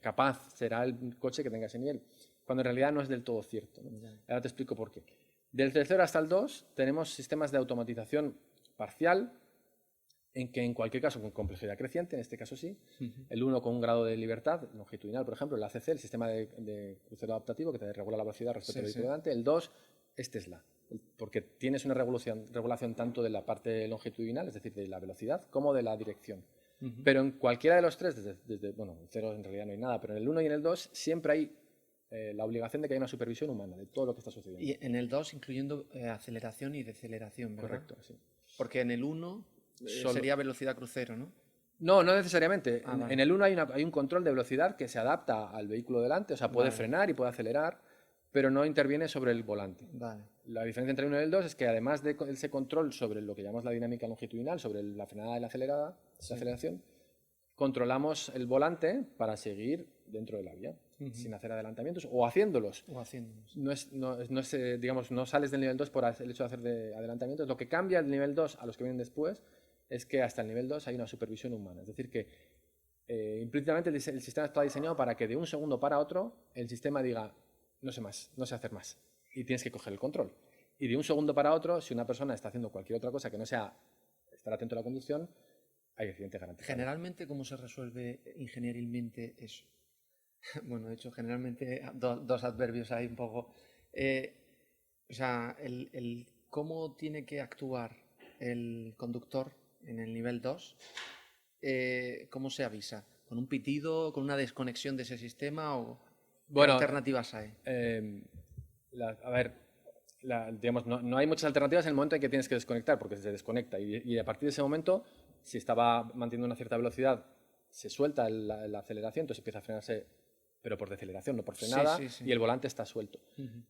capaz será el coche que tenga ese nivel, cuando en realidad no es del todo cierto, ¿no? Ahora te explico por qué. Desde el 0 hasta el 2 tenemos sistemas de automatización parcial, en que en cualquier caso con complejidad creciente, en este caso sí, el 1 con un grado de libertad longitudinal, por ejemplo, el ACC, el sistema de crucero adaptativo que te regula la velocidad respecto al vehículo delante, el 2 es Tesla, porque tienes una regulación tanto de la parte longitudinal, es decir, de la velocidad, como de la dirección. Pero en cualquiera de los tres, bueno, en el 0 en realidad no hay nada, pero en el 1 y en el 2 siempre hay la obligación de que haya una supervisión humana de todo lo que está sucediendo. Y en el 2 incluyendo aceleración y deceleración, ¿verdad? Correcto, sí. Porque en el 1 sería velocidad crucero, ¿no? No necesariamente. Vale. En el 1 hay un control de velocidad que se adapta al vehículo delante, o sea, puede frenar y puede acelerar, pero no interviene sobre el volante. Vale. La diferencia entre el 1 y el 2 es que además de ese control sobre lo que llamamos la dinámica longitudinal, sobre la frenada y la aceleración, controlamos el volante para seguir dentro de la vía, sin hacer adelantamientos o haciéndolos. Digamos, no sales del nivel 2 por el hecho de hacer adelantamientos. Lo que cambia del nivel 2 a los que vienen después es que hasta el nivel 2 hay una supervisión humana. Es decir, que implícitamente el sistema está diseñado para que de un segundo para otro el sistema diga no sé más, no sé hacer más, y tienes que coger el control. Y de un segundo para otro, si una persona está haciendo cualquier otra cosa que no sea estar atento a la conducción, hay accidente garantizado. Generalmente, ¿cómo se resuelve ingenierilmente eso? Bueno, de hecho, generalmente dos adverbios hay un poco. O sea, cómo tiene que actuar el conductor en el nivel 2, ¿cómo se avisa? ¿Con un pitido, con una desconexión de ese sistema o qué alternativas hay? A ver, digamos, no hay muchas alternativas en el momento en que tienes que desconectar, porque se desconecta y a partir de ese momento, si estaba manteniendo una cierta velocidad, se suelta la aceleración, entonces empieza a frenarse, pero por deceleración, no por frenada, y el volante está suelto.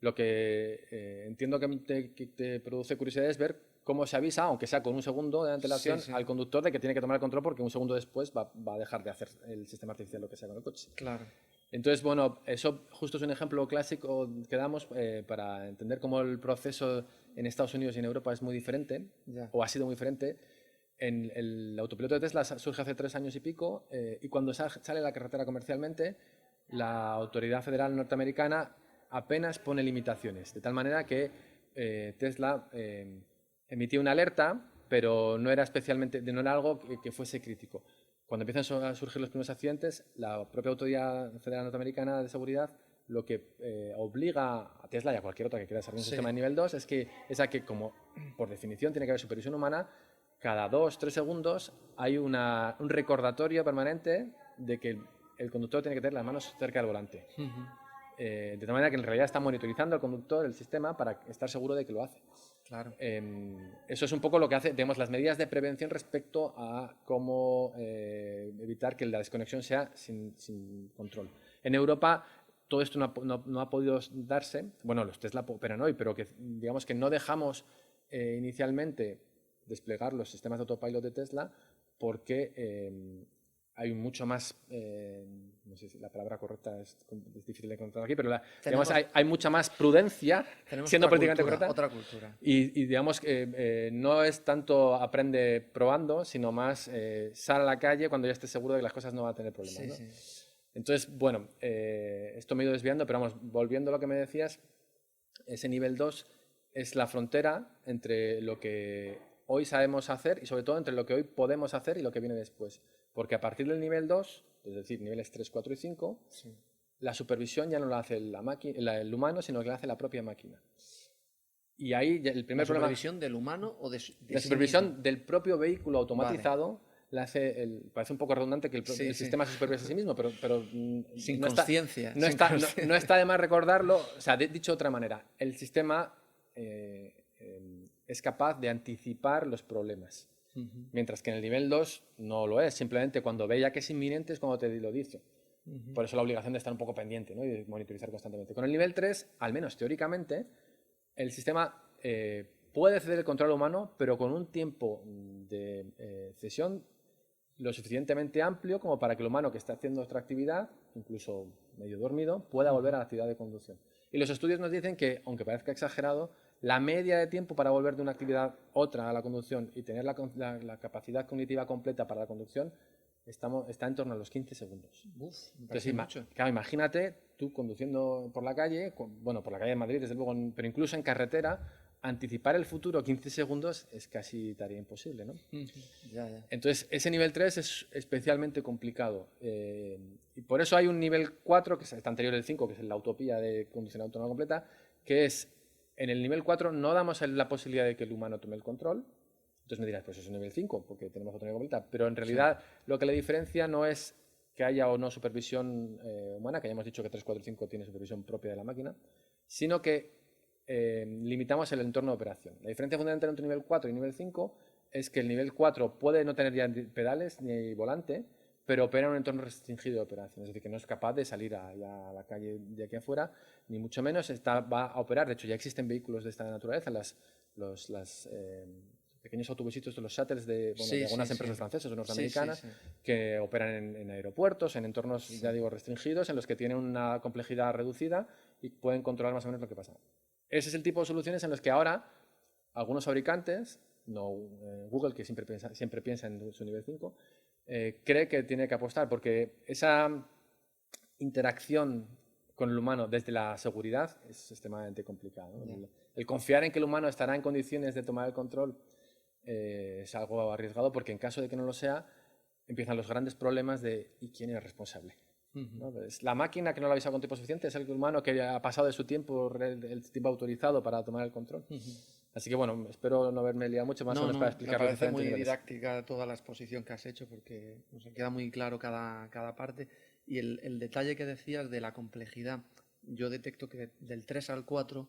Lo que entiendo que te produce curiosidad es ver cómo se avisa, aunque sea con un segundo de antelación, al conductor de que tiene que tomar el control porque un segundo después va a dejar de hacer el sistema artificial lo que sea con el coche. Claro. Entonces, bueno, eso justo es un ejemplo clásico que damos para entender cómo el proceso en Estados Unidos y en Europa es muy diferente, o ha sido muy diferente. El autopiloto de Tesla surge hace 3 años y pico, y cuando sale a la carretera comercialmente, la autoridad federal norteamericana apenas pone limitaciones, de tal manera que Tesla emitía una alerta, pero no era algo que fuese crítico. Cuando empiezan a surgir los primeros accidentes, la propia Autoridad Federal Norteamericana de Seguridad lo que obliga a Tesla y a cualquier otra que quiera desarrollar un sistema de nivel 2 es a que, como por definición tiene que haber supervisión humana, cada 2-3 segundos hay un recordatorio permanente de que el conductor tiene que tener las manos cerca del volante. De tal manera que en realidad está monitorizando al conductor el sistema para estar seguro de que lo hace. Claro. Eso es un poco lo que hace, digamos, las medidas de prevención respecto a cómo evitar que la desconexión sea sin control. En Europa todo esto no ha podido darse. Bueno, los Tesla operan hoy, pero que digamos que no dejamos inicialmente desplegar los sistemas de autopilot de Tesla porque hay mucho más, no sé si la palabra correcta es difícil de encontrar aquí, pero digamos, hay mucha más prudencia, siendo políticamente correcta. Otra cultura. Y digamos que no es tanto aprende probando, sino más sal a la calle cuando ya estés seguro de que las cosas no van a tener problemas. ¿No? Entonces, bueno, esto me he ido desviando, pero vamos, volviendo a lo que me decías, ese nivel 2 es la frontera entre lo que hoy sabemos hacer y sobre todo entre lo que hoy podemos hacer y lo que viene después. Porque a partir del nivel 2, es decir, niveles 3, 4 y 5, la supervisión ya no la hace el humano, sino que la hace la propia máquina. Y ahí el primer problema... ¿La supervisión del humano o de la supervisión del propio vehículo automatizado la hace... Parece un poco redundante que el sistema se supervise a sí mismo, pero sin conciencia. No está de más recordarlo. O sea, dicho de otra manera, el sistema es capaz de anticipar los problemas. Mientras que en el nivel 2 no lo es, simplemente cuando ve ya que es inminente es cuando te lo dice. Por eso la obligación de estar un poco pendiente, ¿no? Y de monitorizar constantemente. Con el nivel 3, al menos teóricamente, el sistema puede ceder el control humano, pero con un tiempo de cesión lo suficientemente amplio como para que el humano que está haciendo otra actividad, incluso medio dormido, pueda volver a la actividad de conducción. Y los estudios nos dicen que, aunque parezca exagerado, la media de tiempo para volver de una actividad otra a la conducción y tener la capacidad cognitiva completa para la conducción está en torno a los 15 segundos. Entonces, claro, imagínate tú conduciendo por la calle, por la calle de Madrid, desde luego, pero incluso en carretera, anticipar el futuro 15 segundos es casi tarea imposible, ¿no? Entonces, ese nivel 3 es especialmente complicado. Y por eso hay un nivel 4, que es anterior al 5, que es la utopía de conducción autónoma completa, que es... En el nivel 4 no damos la posibilidad de que el humano tome el control. Entonces me dirás, pues eso es un nivel 5, porque tenemos autonomía completa. Pero en realidad lo que le diferencia no es que haya o no supervisión humana, que ya hemos dicho que 3, 4 y 5 tiene supervisión propia de la máquina, sino que limitamos el entorno de operación. La diferencia fundamental entre nivel 4 y nivel 5 es que el nivel 4 puede no tener ya pedales ni volante, pero opera en un entorno restringido de operación, es decir, que no es capaz de salir a la calle de aquí afuera, ni mucho menos va a operar. De hecho, ya existen vehículos de esta naturaleza, los pequeños autobusitos de los shuttles de algunas empresas francesas o norteamericanas que operan en aeropuertos, en entornos, ya digo, restringidos, en los que tienen una complejidad reducida y pueden controlar más o menos lo que pasa. Ese es el tipo de soluciones en los que ahora algunos fabricantes, Google, que siempre piensa en su nivel 5, cree que tiene que apostar, porque esa interacción con el humano desde la seguridad es extremadamente complicado, ¿no? El confiar en que el humano estará en condiciones de tomar el control es algo arriesgado, porque en caso de que no lo sea, empiezan los grandes problemas de ¿y quién es responsable? ¿No? Pues la máquina que no lo ha avisado con tiempo suficiente, es el humano que ha pasado de su tiempo, el tiempo autorizado para tomar el control. Así que bueno, espero no haberme liado mucho, más o menos para explicar. Me parece muy didáctica toda la exposición que has hecho porque no sé, queda muy claro cada parte. Y el detalle que decías de la complejidad, yo detecto que del 3 al 4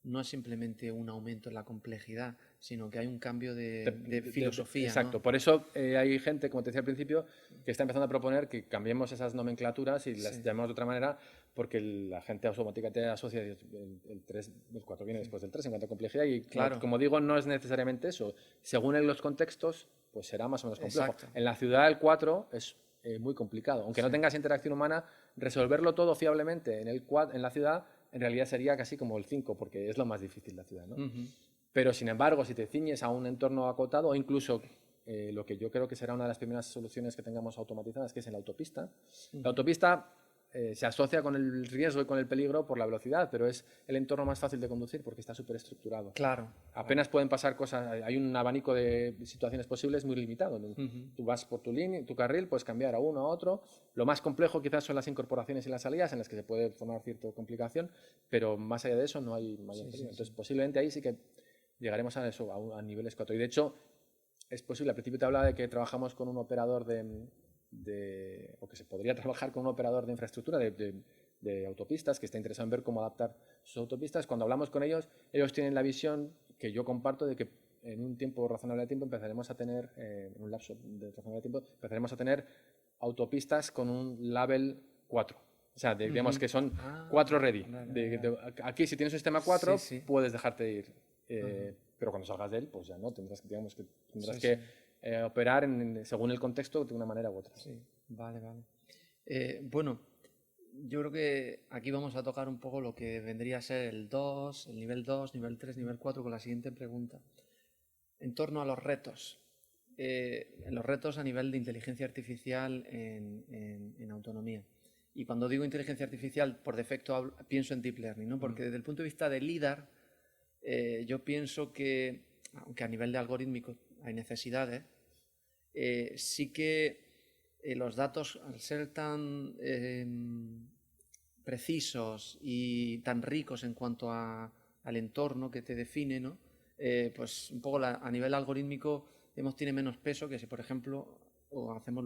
no es simplemente un aumento en la complejidad, sino que hay un cambio de filosofía. Exacto, ¿no? Por eso hay gente, como te decía al principio, que está empezando a proponer que cambiemos esas nomenclaturas y las llamemos de otra manera, porque la gente automáticamente asocia el 3, el 4 viene después del 3 en cuanto a complejidad y claro. como digo, no es necesariamente eso. Según en los contextos, pues será más o menos complejo. Exacto. En la ciudad el 4 es muy complicado. Aunque no tengas interacción humana, resolverlo todo fiablemente en la ciudad en realidad sería casi como el 5, porque es lo más difícil la ciudad, ¿no? Pero, sin embargo, si te ciñes a un entorno acotado o incluso lo que yo creo que será una de las primeras soluciones que tengamos automatizadas, que es en la autopista. La autopista se asocia con el riesgo y con el peligro por la velocidad, pero es el entorno más fácil de conducir porque está súper estructurado. Claro. Apenas pueden pasar cosas, hay un abanico de situaciones posibles muy limitado. Tú vas por tu línea, tu carril, puedes cambiar a uno a otro. Lo más complejo quizás son las incorporaciones y las salidas en las que se puede formar cierta complicación, pero más allá de eso no hay mayor peligro. Entonces, posiblemente ahí sí que llegaremos a eso, a niveles 4. Y de hecho, es posible, al principio te hablaba de que trabajamos con un operador o que se podría trabajar con un operador de infraestructura de autopistas que está interesado en ver cómo adaptar sus autopistas. Cuando hablamos con ellos, ellos tienen la visión que yo comparto de que en un tiempo razonable de tiempo empezaremos a tener, en un lapso de razonable tiempo, empezaremos a tener autopistas con un level 4. O sea, digamos que son 4 ready. Aquí, si tienes un sistema 4, puedes dejarte ir. Pero cuando salgas de él, pues ya no, tendrás que operar según el contexto de una manera u otra. Sí, vale. Bueno, yo creo que aquí vamos a tocar un poco lo que vendría a ser el 2, el nivel 2, nivel 3, nivel 4, con la siguiente pregunta. En torno a los retos. Los retos a nivel de inteligencia artificial en autonomía. Y cuando digo inteligencia artificial, por defecto pienso en Deep Learning, ¿no? Porque desde el punto de vista de LIDAR, yo pienso que, aunque a nivel de algorítmico hay necesidades, sí que los datos, al ser tan precisos y tan ricos en cuanto al entorno que te define, ¿no? Pues un poco a nivel algorítmico tiene menos peso que si, por ejemplo, hacemos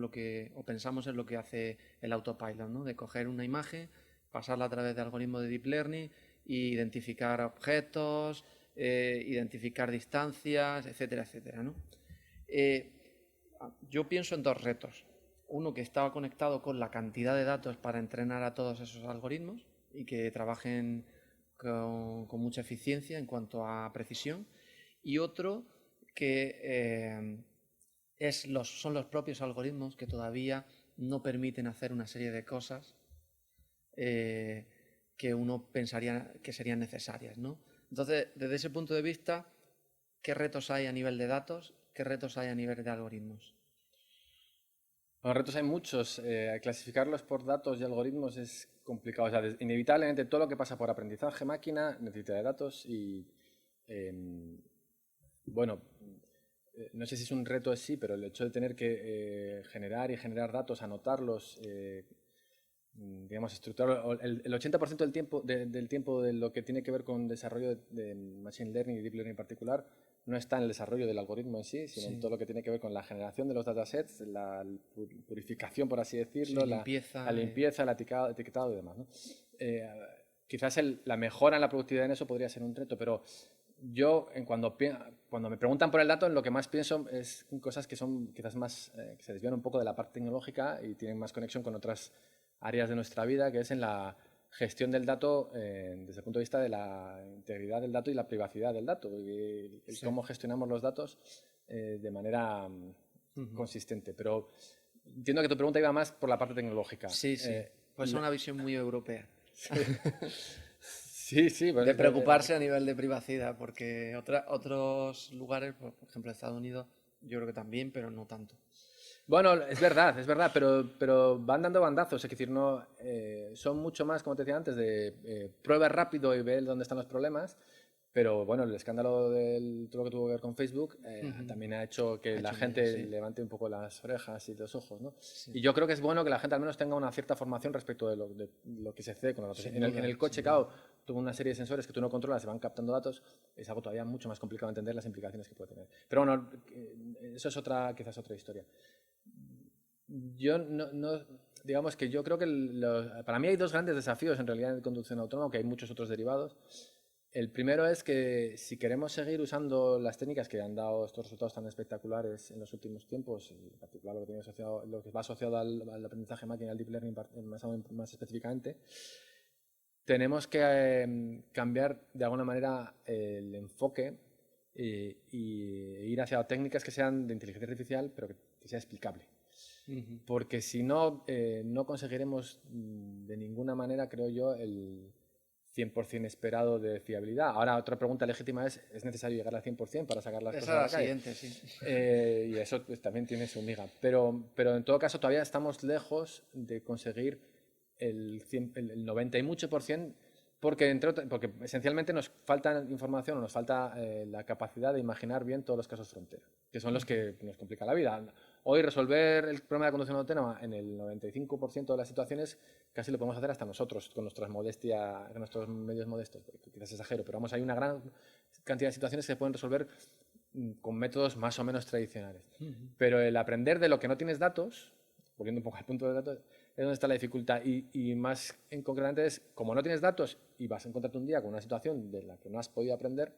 o pensamos en lo que hace el autopilot, ¿no? De coger una imagen, pasarla a través de algoritmos de Deep Learning e identificar objetos, identificar distancias, etcétera, etcétera, ¿no? Yo pienso en dos retos. Uno que estaba conectado con la cantidad de datos para entrenar a todos esos algoritmos y que trabajen con mucha eficiencia en cuanto a precisión. Y otro que son los propios algoritmos que todavía no permiten hacer una serie de cosas que uno pensaría que serían necesarias, ¿no? Entonces, desde ese punto de vista, ¿qué retos hay a nivel de datos? ¿Qué retos hay a nivel de algoritmos? Los retos hay muchos. Clasificarlos por datos y algoritmos es complicado. O sea, inevitablemente todo lo que pasa por aprendizaje máquina necesita de datos y, bueno, no sé si es un reto así, pero el hecho de tener que generar datos, anotarlos, digamos, estructurar el 80% del tiempo de lo que tiene que ver con desarrollo de Machine Learning y Deep Learning en particular no está en el desarrollo del algoritmo en sí, sino en todo lo que tiene que ver con la generación de los datasets, la purificación, por así decirlo, la limpieza, el etiquetado y demás, ¿no? Quizás la mejora en la productividad en eso podría ser un reto, pero yo, cuando me preguntan por el dato, en lo que más pienso es en cosas que son quizás más, que se desvían un poco de la parte tecnológica y tienen más conexión con otras áreas de nuestra vida, que es en la gestión del dato desde el punto de vista de la integridad del dato y la privacidad del dato, y cómo gestionamos los datos de manera consistente. Pero entiendo que tu pregunta iba más por la parte tecnológica. Sí. Pues es una visión muy europea. Sí. De preocuparse a nivel de privacidad, porque otros lugares, por ejemplo Estados Unidos, yo creo que también, pero no tanto. Bueno, es verdad, pero van dando bandazos, es decir, no, son mucho más, como te decía antes, de prueba rápido y ver dónde están los problemas, Pero bueno, el escándalo de todo lo que tuvo que ver con Facebook también ha hecho que la gente levante un poco las orejas y los ojos, ¿no? Sí. Y yo creo que es bueno que la gente al menos tenga una cierta formación respecto de lo que se hace con los datos. En el coche, claro, tuvo una serie de sensores que tú no controlas, se van captando datos, es algo todavía mucho más complicado de entender las implicaciones que puede tener. Pero bueno, eso es quizás otra historia. Yo digamos que yo creo que para mí hay dos grandes desafíos en realidad en conducción autónoma, aunque hay muchos otros derivados. El primero es que si queremos seguir usando las técnicas que han dado estos resultados tan espectaculares en los últimos tiempos, y en particular lo que va asociado al aprendizaje máquina, al deep learning más específicamente, tenemos que cambiar de alguna manera el enfoque e ir hacia técnicas que sean de inteligencia artificial, pero que sea explicable. Porque si no, no conseguiremos de ninguna manera, creo yo, el 100% esperado de fiabilidad. Ahora, otra pregunta legítima es necesario llegar al 100% para sacar las cosas a la calle? Siguiente, sí. Y eso pues, también tiene su miga. Pero en todo caso, todavía estamos lejos de conseguir el 90 y mucho por cien, porque esencialmente nos falta información o nos falta la capacidad de imaginar bien todos los casos frontera, que son los que nos complican la vida. Hoy resolver el problema de conducción autónoma en el 95% de las situaciones casi lo podemos hacer hasta nosotros, con nuestros medios modestos, quizás exagero, pero vamos, hay una gran cantidad de situaciones que se pueden resolver con métodos más o menos tradicionales. Pero el aprender de lo que no tienes datos, volviendo un poco al punto de datos, es donde está la dificultad y más en concretamente es, como no tienes datos y vas a encontrarte un día con una situación de la que no has podido aprender,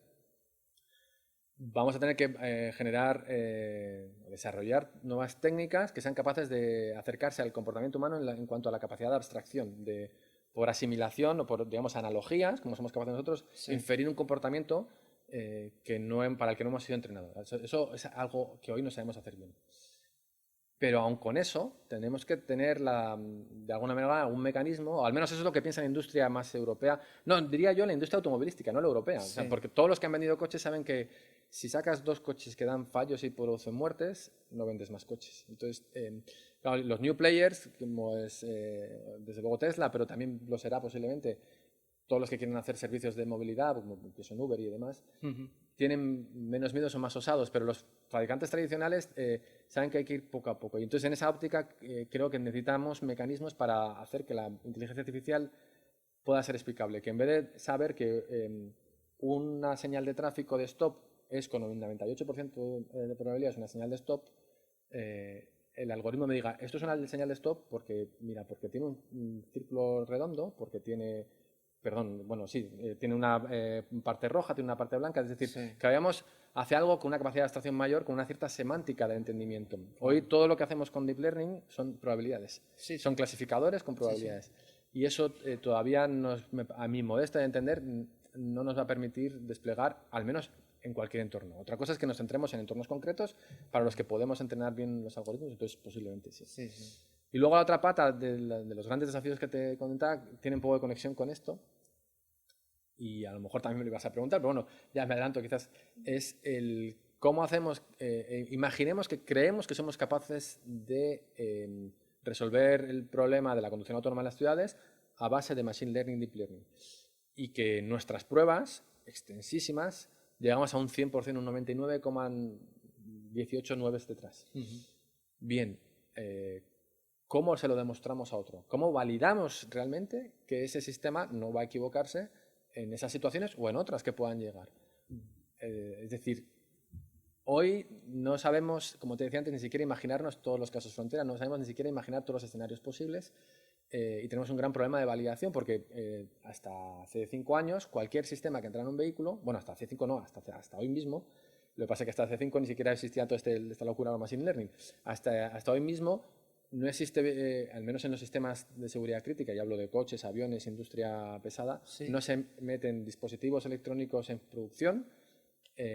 vamos a tener que generar o desarrollar nuevas técnicas que sean capaces de acercarse al comportamiento humano en cuanto a la capacidad de abstracción, por asimilación o por, digamos, analogías, como somos capaces nosotros, inferir un comportamiento para el que no hemos sido entrenados. Eso es algo que hoy no sabemos hacer bien. Pero aun con eso, tenemos que tener de alguna manera un mecanismo, o al menos eso es lo que piensa la industria más europea. No, diría yo la industria automovilística, no la europea. O sea, porque todos los que han vendido coches saben que si sacas 2 coches que dan fallos y producen muertes, no vendes más coches. Entonces, claro, los new players, como es desde luego Tesla, pero también lo será posiblemente todos los que quieren hacer servicios de movilidad, como son Uber y demás, tienen menos miedos o más osados, pero los fabricantes tradicionales saben que hay que ir poco a poco. Y entonces en esa óptica creo que necesitamos mecanismos para hacer que la inteligencia artificial pueda ser explicable, que en vez de saber que una señal de tráfico de stop es con un 98% de probabilidad es una señal de stop, el algoritmo me diga, esto es una señal de stop porque tiene un círculo redondo, porque tiene... Perdón, bueno, sí, tiene una parte roja, tiene una parte blanca, es decir, que vayamos hacia algo con una capacidad de abstracción mayor, con una cierta semántica de entendimiento. Hoy todo lo que hacemos con Deep Learning son probabilidades, son clasificadores con probabilidades. Y eso todavía, a mi modesta de entender, no nos va a permitir desplegar, al menos en cualquier entorno. Otra cosa es que nos centremos en entornos concretos para los que podemos entrenar bien los algoritmos, entonces posiblemente sí. Y luego la otra pata de los grandes desafíos que te comentaba tiene un poco de conexión con esto, y a lo mejor también me lo ibas a preguntar, pero bueno, ya me adelanto quizás, es el cómo hacemos, imaginemos que creemos que somos capaces de resolver el problema de la conducción autónoma en las ciudades a base de Machine Learning, Deep Learning, y que nuestras pruebas extensísimas llegamos a un 100%, un 99,189 detrás. Bien, ¿cómo se lo demostramos a otro? ¿Cómo validamos realmente que ese sistema no va a equivocarse en esas situaciones o en otras que puedan llegar? Es decir, hoy no sabemos, como te decía antes, ni siquiera imaginarnos todos los casos frontera, no sabemos ni siquiera imaginar todos los escenarios posibles y tenemos un gran problema de validación porque hasta hace 5 años cualquier sistema que entra en un vehículo, bueno, hasta hace 5 no, hasta hoy mismo, lo que pasa es que hasta hace 5 ni siquiera existía toda esta locura de Machine Learning, hasta hoy mismo no existe, al menos en los sistemas de seguridad crítica, y hablo de coches, aviones, industria pesada, no se meten dispositivos electrónicos en producción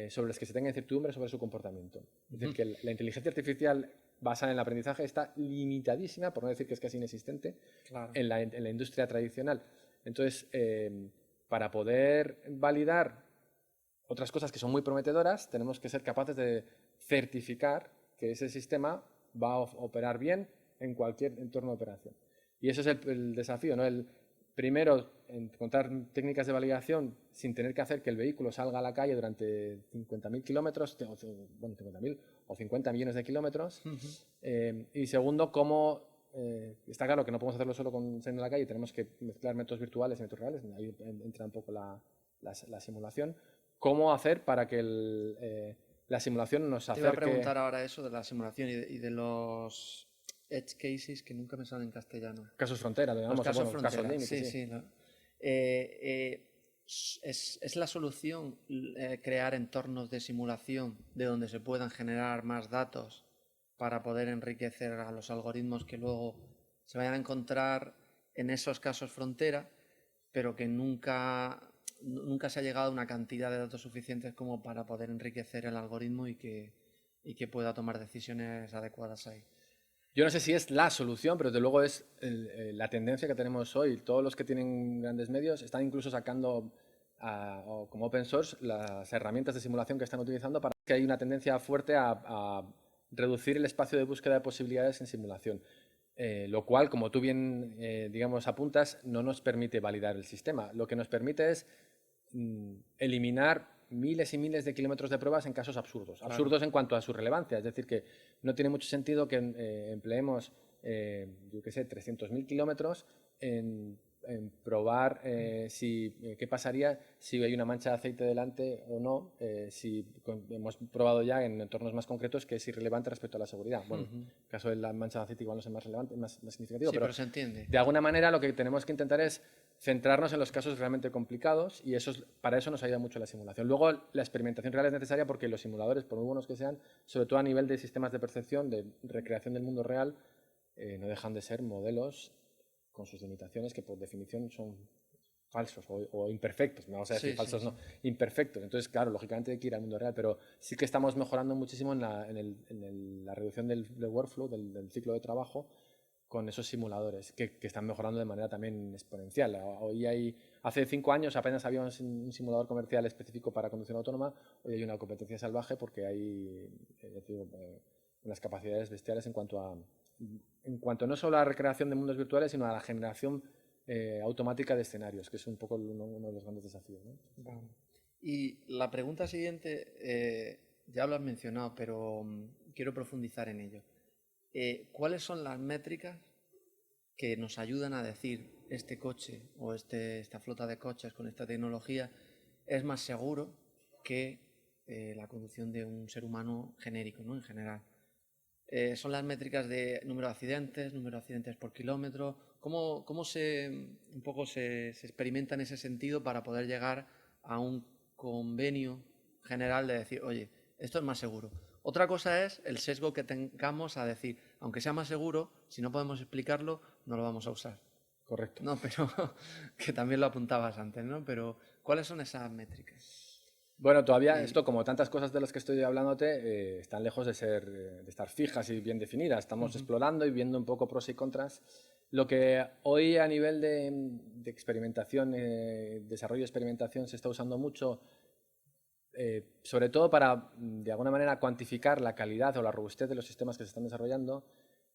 sobre los que se tenga incertidumbre sobre su comportamiento. Es decir, que la inteligencia artificial basada en el aprendizaje está limitadísima, por no decir que es casi inexistente, en la industria tradicional. Entonces, para poder validar otras cosas que son muy prometedoras, tenemos que ser capaces de certificar que ese sistema va a operar bien en cualquier entorno de operación. Y eso es el desafío, ¿no? Primero, encontrar técnicas de validación sin tener que hacer que el vehículo salga a la calle durante 50.000 kilómetros, bueno, 50.000 o 50 millones de kilómetros. Y segundo, cómo está claro que no podemos hacerlo solo con saliendo a la calle, tenemos que mezclar métodos virtuales y métodos reales, ahí entra un poco la simulación. ¿Cómo hacer para que la simulación nos acerque? Te iba a preguntar ahora eso de la simulación y de los edge cases, que nunca me salen en castellano. Casos frontera, digamos, los casos bueno, frontera, casos límite. Sí. ¿Es la solución crear entornos de simulación de donde se puedan generar más datos para poder enriquecer a los algoritmos que luego se vayan a encontrar en esos casos frontera, pero que nunca se ha llegado a una cantidad de datos suficientes como para poder enriquecer el algoritmo y que pueda tomar decisiones adecuadas ahí? Yo no sé si es la solución, pero desde luego es la tendencia que tenemos hoy. Todos los que tienen grandes medios están incluso sacando como open source las herramientas de simulación que están utilizando, para que hay una tendencia fuerte a reducir el espacio de búsqueda de posibilidades en simulación. Lo cual, como tú bien digamos, apuntas, no nos permite validar el sistema. Lo que nos permite es eliminar miles y miles de kilómetros de pruebas en casos absurdos. Claro. Absurdos en cuanto a su relevancia. Es decir, que no tiene mucho sentido que empleemos, yo qué sé, 300.000 kilómetros en probar qué pasaría si hay una mancha de aceite delante o no, si hemos probado ya en entornos más concretos que es irrelevante respecto a la seguridad. Bueno, en el caso de la mancha de aceite igual no es más relevante, más significativo, sí, pero se entiende. De alguna manera lo que tenemos que intentar es centrarnos en los casos realmente complicados, y para eso nos ayuda mucho la simulación. Luego, la experimentación real es necesaria porque los simuladores, por muy buenos que sean, sobre todo a nivel de sistemas de percepción, de recreación del mundo real, no dejan de ser modelos con sus limitaciones que por definición son falsos o imperfectos, vamos a decir falsos, no, imperfectos. Entonces, claro, lógicamente hay que ir al mundo real, pero sí que estamos mejorando muchísimo en la reducción del workflow, del ciclo de trabajo, con esos simuladores que están mejorando de manera también exponencial. Hace 5 años apenas había un simulador comercial específico para conducción autónoma, hoy hay una competencia salvaje porque hay unas capacidades bestiales en cuanto no solo a la recreación de mundos virtuales, sino a la generación automática de escenarios, que es un poco uno de los grandes desafíos, ¿no? Vale. Y la pregunta siguiente, ya lo has mencionado, pero quiero profundizar en ello. ¿Cuáles son las métricas que nos ayudan a decir este coche o esta flota de coches con esta tecnología es más seguro que la conducción de un ser humano genérico, ¿no? En general? ¿Son las métricas de número de accidentes por kilómetro? ¿Cómo se experimenta en ese sentido para poder llegar a un convenio general de decir, oye, esto es más seguro? Otra cosa es el sesgo que tengamos a decir, aunque sea más seguro, si no podemos explicarlo, no lo vamos a usar. Correcto. No, pero que también lo apuntabas antes, ¿no? Pero ¿cuáles son esas métricas? Bueno, todavía esto, como tantas cosas de las que estoy hablándote, están lejos de estar fijas y bien definidas. Estamos explorando y viendo un poco pros y contras. Lo que hoy a nivel de experimentación, desarrollo de experimentación, se está usando mucho, sobre todo para, de alguna manera, cuantificar la calidad o la robustez de los sistemas que se están desarrollando,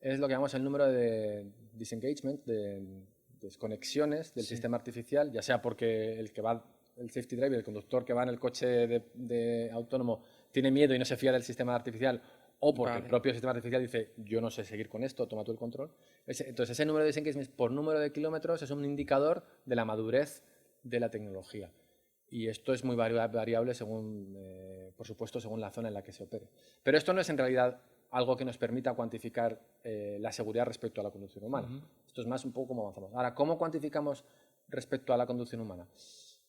es lo que llamamos el número de disengagement, de desconexiones del sistema artificial, ya sea porque el safety driver, el conductor que va en el coche de autónomo, tiene miedo y no se fía del sistema artificial, o porque el propio sistema artificial dice, yo no sé seguir con esto, toma tú el control. Entonces, ese número de disengagement por número de kilómetros es un indicador de la madurez de la tecnología. Y esto es muy variable según, por supuesto, según la zona en la que se opere. Pero esto no es en realidad algo que nos permita cuantificar la seguridad respecto a la conducción humana. Esto es más un poco cómo avanzamos. Ahora, ¿cómo cuantificamos respecto a la conducción humana?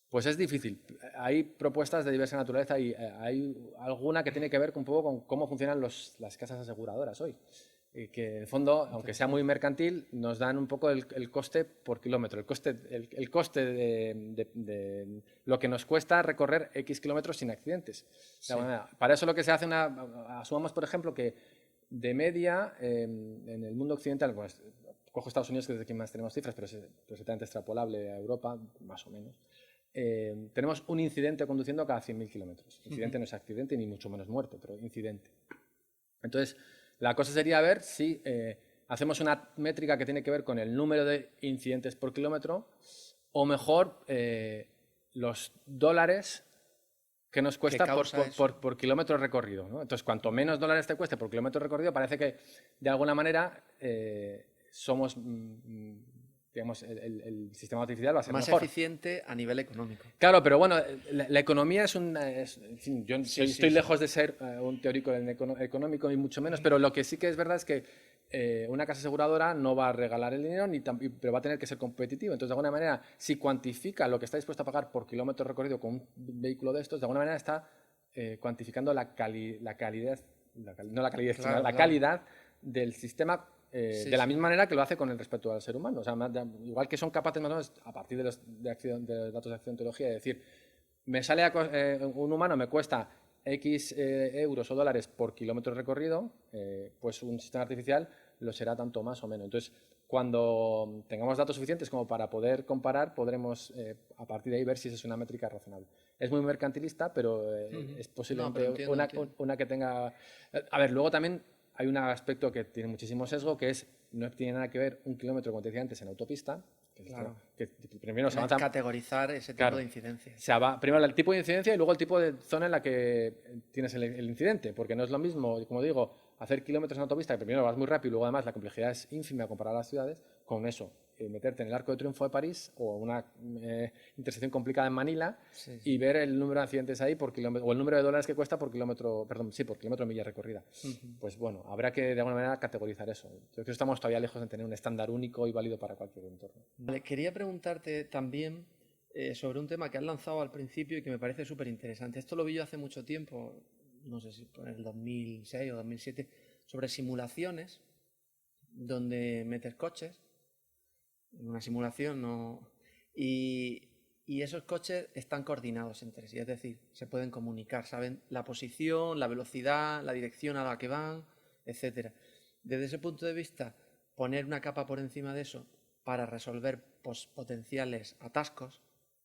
Pues es difícil. Hay propuestas de diversa naturaleza y hay alguna que tiene que ver un poco con cómo funcionan las casas aseguradoras hoy. Que en el fondo, aunque sea muy mercantil, nos dan un poco el coste por kilómetro, el coste de lo que nos cuesta recorrer X kilómetros sin accidentes. Sí. Para eso lo que se hace, asumamos por ejemplo que de media en el mundo occidental, pues, cojo Estados Unidos que es de quien más tenemos cifras, pero es perfectamente extrapolable a Europa, más o menos. Tenemos un incidente conduciendo cada 100.000 kilómetros. Incidente no es accidente ni mucho menos muerte, pero incidente. Entonces, la cosa sería ver si hacemos una métrica que tiene que ver con el número de incidentes por kilómetro o mejor, los dólares que nos cuesta por kilómetro recorrido, ¿no? Entonces, cuanto menos dólares te cueste por kilómetro recorrido, parece que de alguna manera somos, digamos, el sistema artificial va a ser más mejor. eficiente a nivel económico. Claro, pero bueno, la economía es un... en fin, yo estoy lejos de ser un teórico económico, ni mucho menos, pero lo que sí que es verdad es que una casa aseguradora no va a regalar el dinero, pero va a tener que ser competitivo. Entonces, de alguna manera, si cuantifica lo que está dispuesto a pagar por kilómetro recorrido con un vehículo de estos, de alguna manera está cuantificando la calidad del sistema de la misma manera que lo hace con el respecto al ser humano. O sea, igual que son capaces más o menos, a partir de los datos de accidentología, de decir, me sale un humano me cuesta X euros o dólares por kilómetro recorrido, pues un sistema artificial lo será tanto más o menos. Entonces, cuando tengamos datos suficientes como para poder comparar, podremos a partir de ahí ver si es una métrica razonable. Es muy mercantilista, pero es posiblemente una que tenga... A ver, luego también hay un aspecto que tiene muchísimo sesgo, que es no tiene nada que ver un kilómetro, como te decía antes, en autopista. Claro. Que primero se avanza, categorizar ese tipo de incidencia. Primero el tipo de incidencia y luego el tipo de zona en la que tienes el incidente, porque no es lo mismo, como digo, hacer kilómetros en autopista, que primero vas muy rápido y luego además la complejidad es ínfima comparada a las ciudades, con eso, meterte en el Arco de Triunfo de París o una intersección complicada en Manila y ver el número de accidentes ahí por kilómetro, o el número de dólares que cuesta por kilómetro, por kilómetro de milla recorrida. Pues bueno, habrá que de alguna manera categorizar eso. Yo creo que estamos todavía lejos de tener un estándar único y válido para cualquier entorno. Vale, quería preguntarte también sobre un tema que has lanzado al principio y que me parece súper interesante. Esto lo vi yo hace mucho tiempo, no sé si en el 2006 o 2007, sobre simulaciones donde metes coches en una simulación y esos coches están coordinados entre sí, es decir, se pueden comunicar, saben la posición, la velocidad, la dirección a la que van, etcétera. Desde ese punto de vista, poner una capa por encima de eso para resolver potenciales atascos,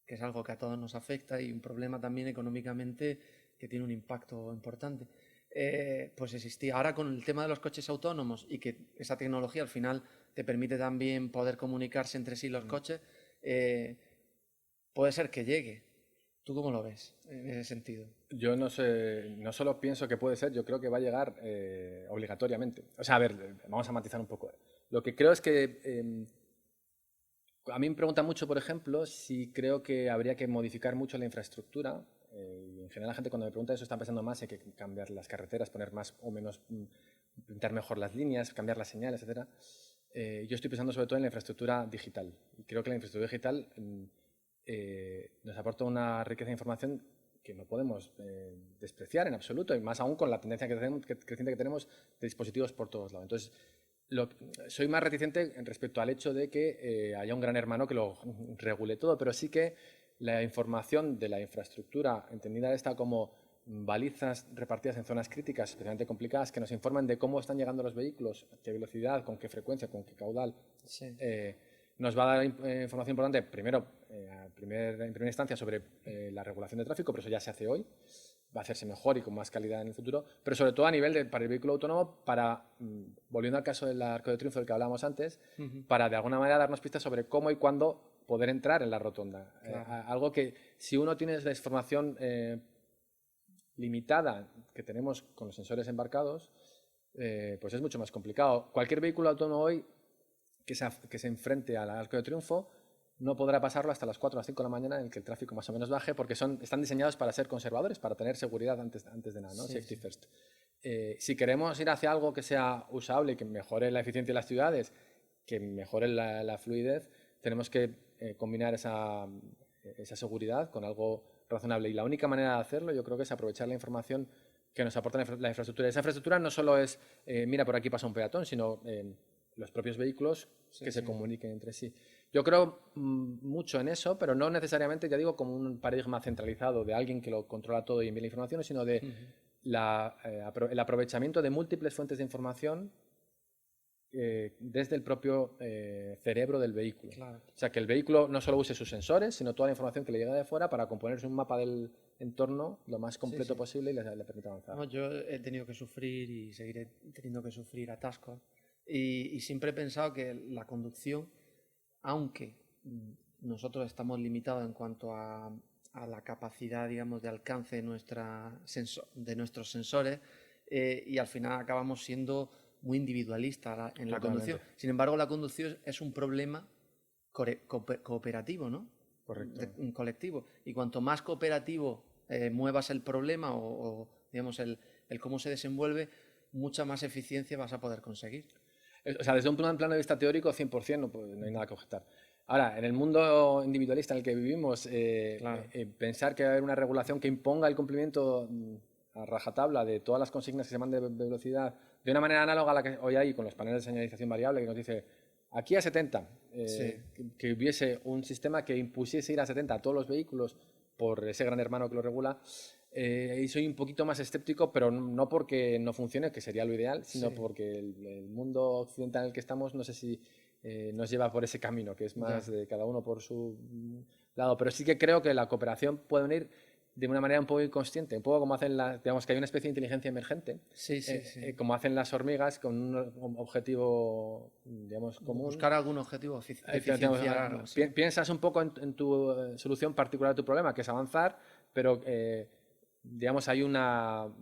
que es algo que a todos nos afecta y un problema también económicamente que tiene un impacto importante, pues existía. Ahora con el tema de los coches autónomos y que esa tecnología al final te permite también poder comunicarse entre sí los coches, puede ser que llegue. ¿Tú cómo lo ves en ese sentido? Yo no sé, no solo pienso que puede ser, yo creo que va a llegar obligatoriamente. O sea, a ver, vamos a matizar un poco. Lo que creo es que a mí me preguntan mucho, por ejemplo, si creo que habría que modificar mucho la infraestructura. Y en general la gente cuando me pregunta eso está pensando más en que cambiar las carreteras, poner más o menos, pintar mejor las líneas, cambiar las señales, etc. Yo estoy pensando sobre todo en la infraestructura digital. Y creo que la infraestructura digital nos aporta una riqueza de información que no podemos despreciar en absoluto, y más aún con la tendencia creciente que tenemos de dispositivos por todos lados. Entonces, soy más reticente respecto al hecho de que haya un gran hermano que lo regule todo, pero sí que la información de la infraestructura, entendida esta como balizas repartidas en zonas críticas especialmente complicadas, que nos informan de cómo están llegando los vehículos, a qué velocidad, con qué frecuencia, con qué caudal, nos va a dar información importante, primero, en primera instancia, sobre la regulación de tráfico, pero eso ya se hace hoy, va a hacerse mejor y con más calidad en el futuro, pero sobre todo a nivel para el vehículo autónomo, volviendo al caso del Arco de Triunfo del que hablábamos antes, para de alguna manera darnos pistas sobre cómo y cuándo poder entrar en la rotonda. Claro. Algo que si uno tiene la información limitada que tenemos con los sensores embarcados, pues es mucho más complicado. Cualquier vehículo autónomo hoy que se enfrente al Arco de Triunfo no podrá pasarlo hasta las 4 o las 5 de la mañana en que el tráfico más o menos baje, porque están diseñados para ser conservadores, para tener seguridad antes de nada, ¿no? Safety first. Si queremos ir hacia algo que sea usable y que mejore la eficiencia de las ciudades, que mejore la fluidez, tenemos que combinar esa seguridad con algo razonable. Y la única manera de hacerlo, yo creo que es aprovechar la información que nos aporta la infraestructura. Esa infraestructura no solo es, mira, por aquí pasa un peatón, sino los propios vehículos que se comuniquen entre sí. Yo creo mucho en eso, pero no necesariamente, ya digo, como un paradigma centralizado de alguien que lo controla todo y envía la información, sino de el aprovechamiento de múltiples fuentes de información desde el propio cerebro del vehículo. Claro. O sea, que el vehículo no solo use sus sensores, sino toda la información que le llega de fuera para componerse un mapa del entorno lo más completo posible y le permita avanzar. No, yo he tenido que sufrir y seguiré teniendo que sufrir atascos y siempre he pensado que la conducción, aunque nosotros estamos limitados en cuanto a la capacidad, digamos, de alcance de, de nuestros sensores y al final acabamos siendo muy individualistas en la conducción. Sin embargo, la conducción es un problema cooperativo, ¿no? Correcto. Un colectivo. Y cuanto más cooperativo muevas el problema o digamos, el cómo se desenvuelve, mucha más eficiencia vas a poder conseguir. O sea, desde un plano de vista teórico, 100% no hay nada que objetar. Ahora, en el mundo individualista en el que vivimos, Claro. pensar que va a haber una regulación que imponga el cumplimiento a rajatabla de todas las consignas que se llaman de velocidad, de una manera análoga a la que hoy hay con los paneles de señalización variable, que nos dice aquí a 70, que hubiese un sistema que impusiese ir a 70 a todos los vehículos por ese gran hermano que lo regula. Y soy un poquito más escéptico, pero no porque no funcione, que sería lo ideal, sino porque el mundo occidental en el que estamos, no sé si nos lleva por ese camino, que es más de cada uno por su lado. Pero sí que creo que la cooperación puede venir de una manera un poco inconsciente, un poco como hacen digamos que hay una especie de inteligencia emergente, como hacen las hormigas con un objetivo, digamos, común. Buscar algún objetivo, eficienciar. Piensas un poco en tu solución particular de tu problema, que es avanzar, pero digamos, hay una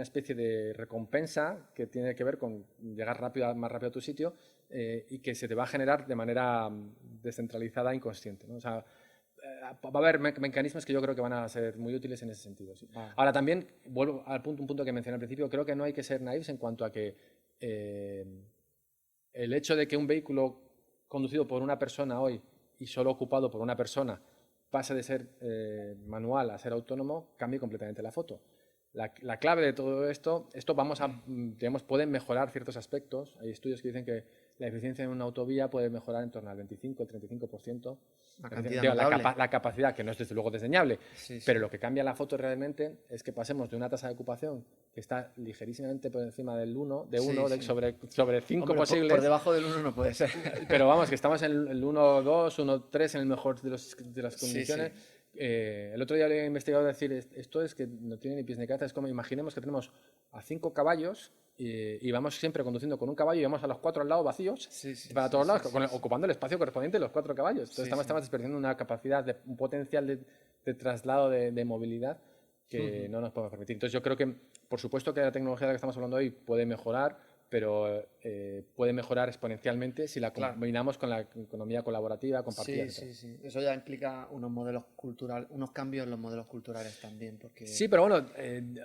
especie de recompensa que tiene que ver con llegar más rápido a tu sitio y que se te va a generar de manera descentralizada, inconsciente, ¿no? O sea, va a haber mecanismos que yo creo que van a ser muy útiles en ese sentido. Sí. Ahora también, vuelvo al un punto que mencioné al principio, creo que no hay que ser naivos en cuanto a que el hecho de que un vehículo conducido por una persona hoy y solo ocupado por una persona pase de ser manual a ser autónomo, cambie completamente la foto. La clave de todo esto digamos, pueden mejorar ciertos aspectos. Hay estudios que dicen que la eficiencia en una autovía puede mejorar en torno al 25 o 35%. La capacidad, que no es desde luego desdeñable, pero lo que cambia la foto realmente es que pasemos de una tasa de ocupación que está ligerísimamente por encima del 1, sobre 5 posibles. Por debajo del 1 no puede ser. Pero vamos, que estamos en el 1,2, 1,3 en el mejor de las condiciones. El otro día le he investigado decir, esto es que no tiene ni pies ni cabeza, es como imaginemos que tenemos a 5 caballos y vamos siempre conduciendo con un caballo y vamos a los 4 al lado vacíos para todos lados, ocupando el espacio correspondiente de los 4 caballos. Entonces estamos desperdiciando una capacidad, un potencial de traslado de movilidad que no nos podemos permitir. Entonces yo creo que, por supuesto que la tecnología de la que estamos hablando hoy puede mejorar, pero puede mejorar exponencialmente si la combinamos con la economía colaborativa, compartida. Sí. Eso ya implica unos cambios en los modelos culturales también. Porque sí, pero bueno,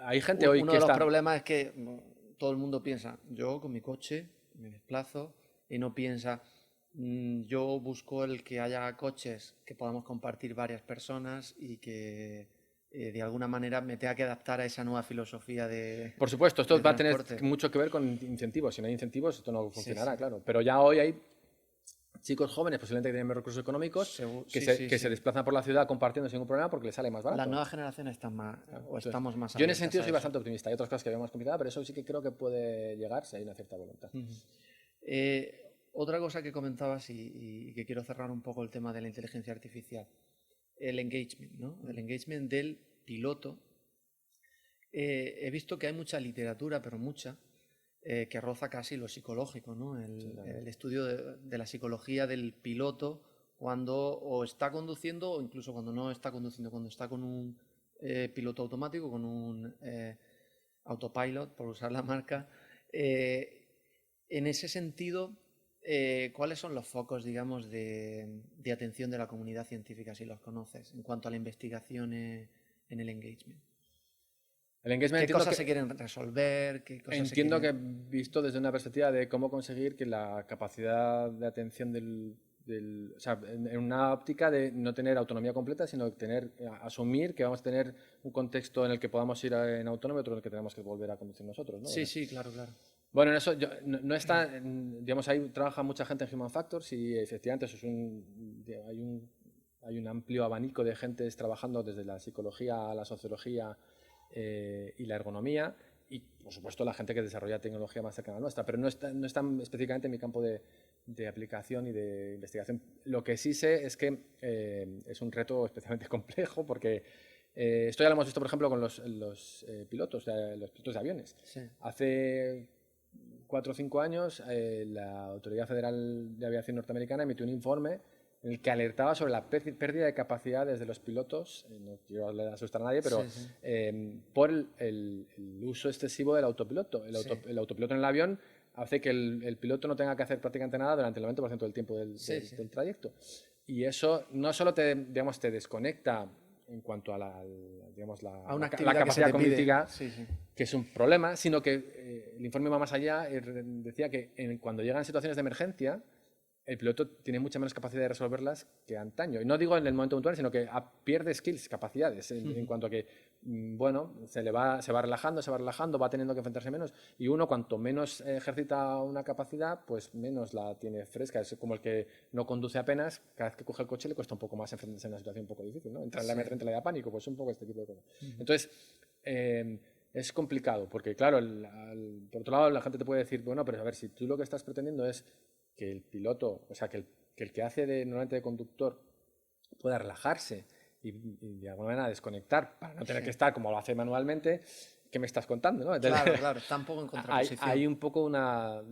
hay gente hoy que uno de los problemas es que todo el mundo piensa, yo con mi coche me desplazo, y no piensa, yo busco el que haya coches que podamos compartir varias personas y que de alguna manera me tenga que adaptar a esa nueva filosofía de Por supuesto, esto va a tener transporte. mucho que ver con incentivos. Si no hay incentivos, esto no funcionará, claro. Pero ya hoy hay chicos jóvenes, posiblemente que tienen menos recursos económicos, que se desplazan por la ciudad compartiendo sin ningún problema porque les sale más barato. Las nuevas generaciones están más, estamos más yo en ese sentido soy bastante optimista. Hay otras cosas que veo más complicadas, pero eso sí que creo que puede llegar si hay una cierta voluntad. Otra cosa que comentabas y que quiero cerrar un poco el tema de la inteligencia artificial, el engagement, ¿no? El engagement del piloto. He visto que hay mucha literatura, pero mucha, que roza casi lo psicológico, ¿no? El estudio de la psicología del piloto cuando o está conduciendo o incluso cuando no está conduciendo, cuando está con un piloto automático, con un autopilot, por usar la marca. En ese sentido, ¿cuáles son los focos, digamos, de atención de la comunidad científica, si los conoces, en cuanto a la investigación en el engagement? ¿Qué cosas se quieren resolver? Entiendo que visto desde una perspectiva de cómo conseguir que la capacidad de atención o sea, en una óptica de no tener autonomía completa, sino asumir que vamos a tener un contexto en el que podamos ir en autónomo y otro en el que tenemos que volver a conducir nosotros, ¿no? Sí, claro. Bueno, en eso no está, digamos, ahí trabaja mucha gente en Human Factors y efectivamente eso hay un amplio abanico de gentes trabajando desde la psicología a la sociología y la ergonomía y, por supuesto, la gente que desarrolla tecnología más cercana a nuestra, pero no está específicamente en mi campo de aplicación y de investigación. Lo que sí sé es que es un reto especialmente complejo porque esto ya lo hemos visto, por ejemplo, con los pilotos de aviones. Sí. Hace 4 o 5 años la Autoridad Federal de Aviación norteamericana emitió un informe en el que alertaba sobre la pérdida de capacidades de los pilotos, no quiero asustar a nadie, pero por el uso excesivo del autopiloto. El autopiloto en el avión hace que el piloto no tenga que hacer prácticamente nada durante el 90% del tiempo del trayecto. Y eso no solo te desconecta en cuanto a la capacidad cognitiva, que es un problema, sino que el informe va más allá y decía que cuando llegan situaciones de emergencia, el piloto tiene mucha menos capacidad de resolverlas que antaño. Y no digo en el momento puntual, sino que pierde skills, capacidades, en cuanto a que, se va relajando, va teniendo que enfrentarse menos. Y uno, cuanto menos ejercita una capacidad, pues menos la tiene fresca. Es como el que no conduce apenas, cada vez que coge el coche le cuesta un poco más enfrentarse a una situación un poco difícil, ¿no? Entra en la emergencia, le da pánico, pues un poco este tipo de cosas. Entonces, es complicado, porque claro, por otro lado la gente te puede decir, bueno, pero a ver, si tú lo que estás pretendiendo es que el piloto, o sea, que el que hace normalmente de conductor pueda relajarse y de alguna manera desconectar para no tener que estar como lo hace manualmente, ¿qué me estás contando? ¿No? Entonces, claro, está un poco en contraposición. Hay un poco una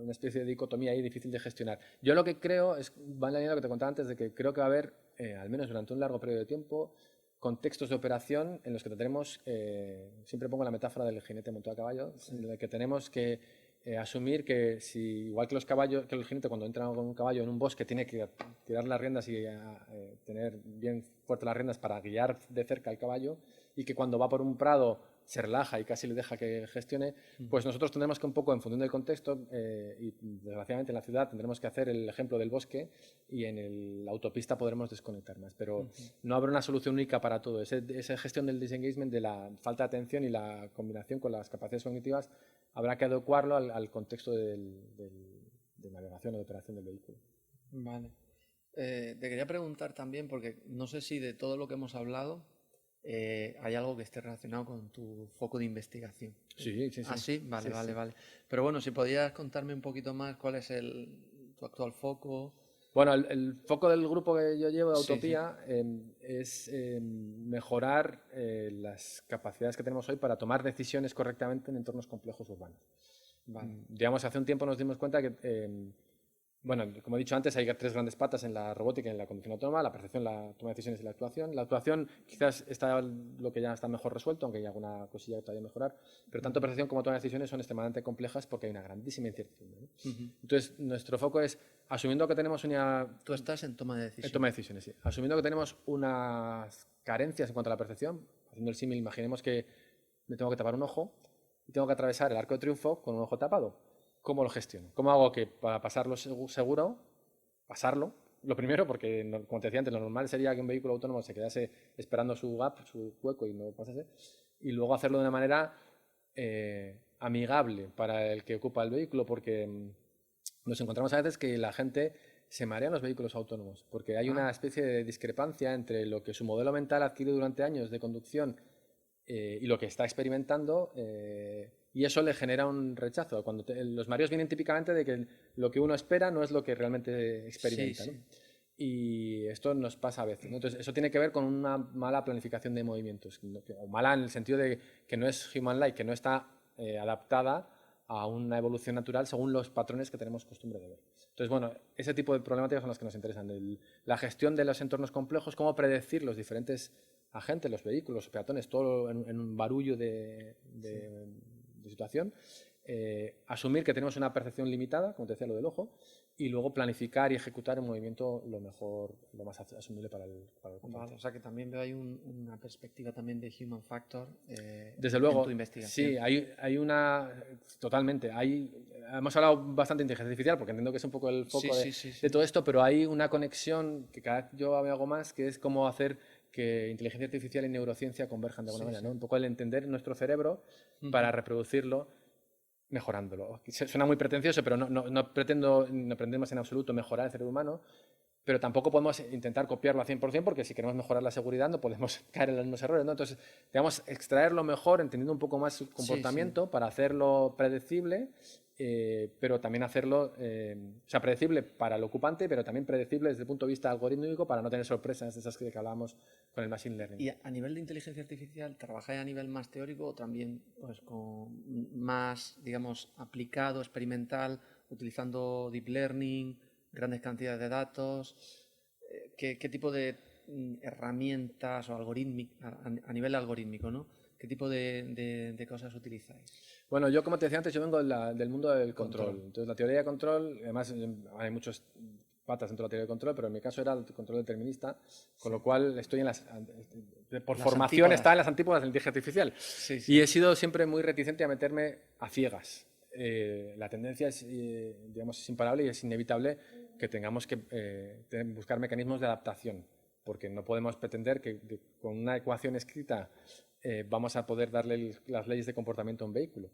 especie de dicotomía ahí difícil de gestionar. Yo lo que creo, va en la línea de lo que te contaba antes, de que creo que va a haber, al menos durante un largo periodo de tiempo, contextos de operación en los que tendremos, siempre pongo la metáfora del jinete montado a caballo, en el que tenemos que asumir que si, igual que los caballos, que el jinete cuando entra con un caballo en un bosque tiene que tirar las riendas y tener bien fuertes las riendas para guiar de cerca al caballo, y que cuando va por un prado se relaja y casi le deja que gestione, pues nosotros tendremos que un poco, en función del contexto, y desgraciadamente en la ciudad tendremos que hacer el ejemplo del bosque, y en la autopista podremos desconectar más, pero no habrá una solución única para todo. Esa gestión del disengagement, de la falta de atención y la combinación con las capacidades cognitivas, habrá que adecuarlo al contexto de navegación o de operación del vehículo. Vale. Te quería preguntar también, porque no sé si de todo lo que hemos hablado hay algo que esté relacionado con tu foco de investigación. Sí. ¿Ah, sí? Vale. Pero bueno, si podías contarme un poquito más cuál es tu actual foco. Bueno, el foco del grupo que yo llevo de Autopía es mejorar las capacidades que tenemos hoy para tomar decisiones correctamente en entornos complejos urbanos. Digamos, hace un tiempo nos dimos cuenta que, bueno, como he dicho antes, hay tres grandes patas en la robótica y en la conducción autónoma: la percepción, la toma de decisiones y la actuación. La actuación quizás está lo que ya está mejor resuelto, aunque hay alguna cosilla que todavía mejorar, pero tanto percepción como toma de decisiones son extremadamente complejas porque hay una grandísima incertidumbre, ¿no? Entonces, nuestro foco es, asumiendo que tenemos Tú estás en toma de decisiones. En toma de decisiones, sí. Asumiendo que tenemos unas carencias en cuanto a la percepción, haciendo el símil, imaginemos que me tengo que tapar un ojo y tengo que atravesar el Arco de Triunfo con un ojo tapado. ¿Cómo lo gestiono? ¿Cómo hago que para pasarlo seguro, pasarlo? Lo primero, porque como te decía antes, lo normal sería que un vehículo autónomo se quedase esperando su gap, su hueco, y no pasase. Y luego hacerlo de una manera amigable para el que ocupa el vehículo, porque nos encontramos a veces que la gente se marea en los vehículos autónomos, porque hay una especie de discrepancia entre lo que su modelo mental ha adquirido durante años de conducción y lo que está experimentando, y eso le genera un rechazo. Cuando los mareos vienen típicamente de que lo que uno espera no es lo que realmente experimenta, ¿no? Y esto nos pasa a veces, ¿no? Entonces, eso tiene que ver con una mala planificación de movimientos, o mala en el sentido de que no es human-like, que no está adaptada a una evolución natural según los patrones que tenemos costumbre de ver. Entonces, bueno, ese tipo de problemáticas son las que nos interesan. La gestión de los entornos complejos, cómo predecir los diferentes agentes, los vehículos, los peatones, todo en un barullo de situación. Asumir que tenemos una percepción limitada, como te decía, lo del ojo, y luego planificar y ejecutar un movimiento lo más asumible para el Vale, o sea que también veo ahí una perspectiva también de human factor desde luego, en tu investigación. Sí, hay una... Totalmente. Hemos hablado bastante de inteligencia artificial porque entiendo que es un poco el foco de todo esto, pero hay una conexión que cada vez yo hago más, que es cómo hacer que inteligencia artificial y neurociencia converjan de alguna manera, ¿no? Un poco el entender nuestro cerebro para reproducirlo, mejorándolo. Suena muy pretencioso, pero no pretendemos en absoluto mejorar el cerebro humano, pero tampoco podemos intentar copiarlo al 100%, porque si queremos mejorar la seguridad no podemos caer en los mismos errores, ¿no? Entonces, digamos, extraerlo mejor, entendiendo un poco más su comportamiento para hacerlo predecible, pero también hacerlo, o sea, predecible para el ocupante, pero también predecible desde el punto de vista algorítmico para no tener sorpresas de esas que hablábamos con el machine learning. Y a nivel de inteligencia artificial, ¿trabajáis a nivel más teórico o también pues, con más, digamos, aplicado, experimental, utilizando deep learning, grandes cantidades de datos. ¿Qué tipo de herramientas o a nivel algorítmico, ¿no? ¿Qué tipo de cosas utilizáis? Bueno, yo como te decía antes, yo vengo del mundo del control. Entonces la teoría de control, además hay muchos patas dentro de la teoría de control, pero en mi caso era el control determinista, con lo cual estoy por Las formación antípodas. está en las antípodas de la inteligencia artificial. Sí, sí. Y he sido siempre muy reticente a meterme a ciegas. La tendencia es, digamos, es imparable y es inevitable que tengamos que buscar mecanismos de adaptación, porque no podemos pretender que con una ecuación escrita vamos a poder darle las leyes de comportamiento a un vehículo.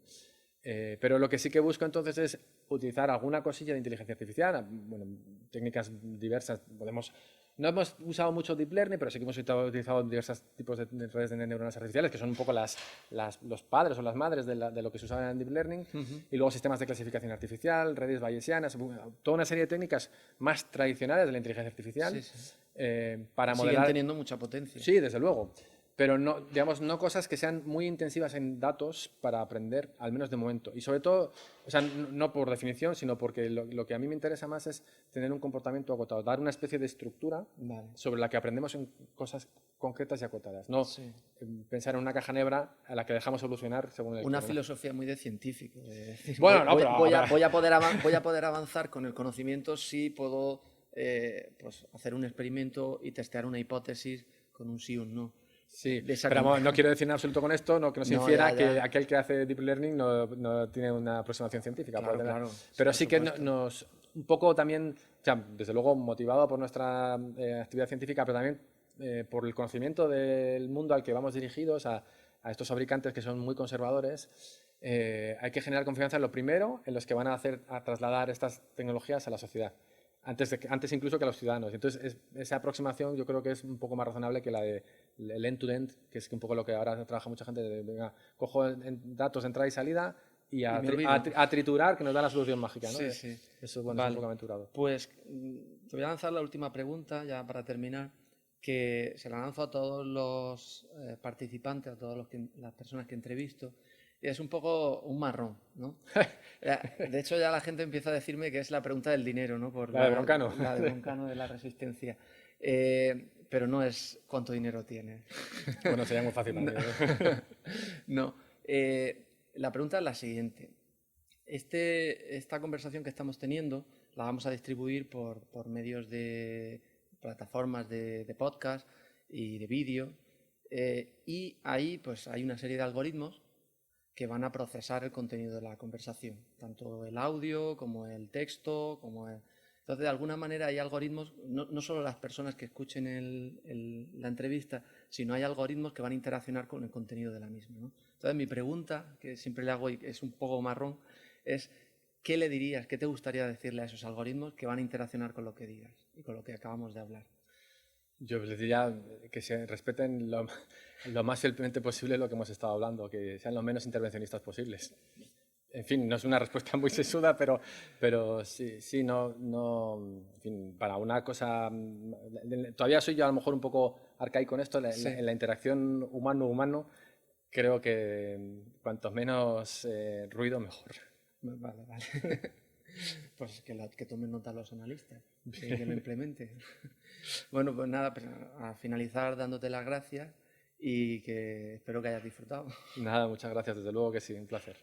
Pero lo que sí que busco entonces es utilizar alguna cosilla de inteligencia artificial, bueno, técnicas diversas. No hemos usado mucho Deep Learning, pero sí que hemos utilizado diversos tipos de redes de neuronas artificiales, que son un poco los padres o las madres de lo que se usaba en Deep Learning, y luego sistemas de clasificación artificial, redes bayesianas, toda una serie de técnicas más tradicionales de la inteligencia artificial para modelar. Siguen teniendo mucha potencia. Sí, desde luego. Pero no, digamos, no cosas que sean muy intensivas en datos para aprender, al menos de momento. Y sobre todo, o sea, no por definición, sino porque lo que a mí me interesa más es tener un comportamiento acotado, dar una especie de estructura sobre la que aprendemos en cosas concretas y acotadas. No pensar en una caja negra a la que dejamos evolucionar según el Una filosofía muy de científico. De decir, bueno, no, pero voy a poder avanzar con el conocimiento si puedo pues, hacer un experimento y testear una hipótesis con un sí o un no. Sí, pero no quiero decir en absoluto con esto, que nos infiera que aquel que hace Deep Learning no tiene una aproximación científica. Claro, pero sí que un poco también, o sea, desde luego motivado por nuestra actividad científica, pero también por el conocimiento del mundo al que vamos dirigidos, a estos fabricantes que son muy conservadores, hay que generar confianza en lo primero, en los que van a trasladar estas tecnologías a la sociedad. Antes incluso que a los ciudadanos. Entonces, esa aproximación yo creo que es un poco más razonable que la del end-to-end, que es un poco lo que ahora trabaja mucha gente. Venga, cojo datos de entrada y salida y a triturar, que nos da la solución mágica, ¿no? Sí, sí. Eso bueno, es un poco aventurado. Pues te voy a lanzar la última pregunta, ya para terminar, que se la lanzo a todos los participantes, a todas las personas que entrevisto. Y es un poco un marrón, ¿no? De hecho, ya la gente empieza a decirme que es la pregunta del dinero, ¿no? Por la de Broncano. La de Broncano de la resistencia. Pero no es cuánto dinero tiene. Bueno, sería muy fácil. No. La pregunta es la siguiente. Esta conversación que estamos teniendo la vamos a distribuir por medios de plataformas de podcast y de vídeo. Y ahí pues hay una serie de algoritmos que van a procesar el contenido de la conversación, tanto el audio como el texto, Entonces, de alguna manera hay algoritmos, no solo las personas que escuchen la entrevista, sino hay algoritmos que van a interaccionar con el contenido de la misma, ¿no? Entonces, mi pregunta, que siempre le hago y es un poco marrón, es ¿qué le dirías, qué te gustaría decirle a esos algoritmos que van a interaccionar con lo que digas y con lo que acabamos de hablar? Yo les diría que se respeten lo más fielmente posible lo que hemos estado hablando, que sean lo menos intervencionistas posibles. En fin, no es una respuesta muy sesuda, pero sí, en fin, para una cosa... Todavía soy yo a lo mejor un poco arcaico en esto, en la interacción humano-humano, creo que cuanto menos ruido, mejor. Vale. Pues que tomen nota los analistas, que lo implementen. Bueno, pues nada, pues a finalizar dándote las gracias y que espero que hayas disfrutado. Nada, muchas gracias, desde luego que sí, un placer.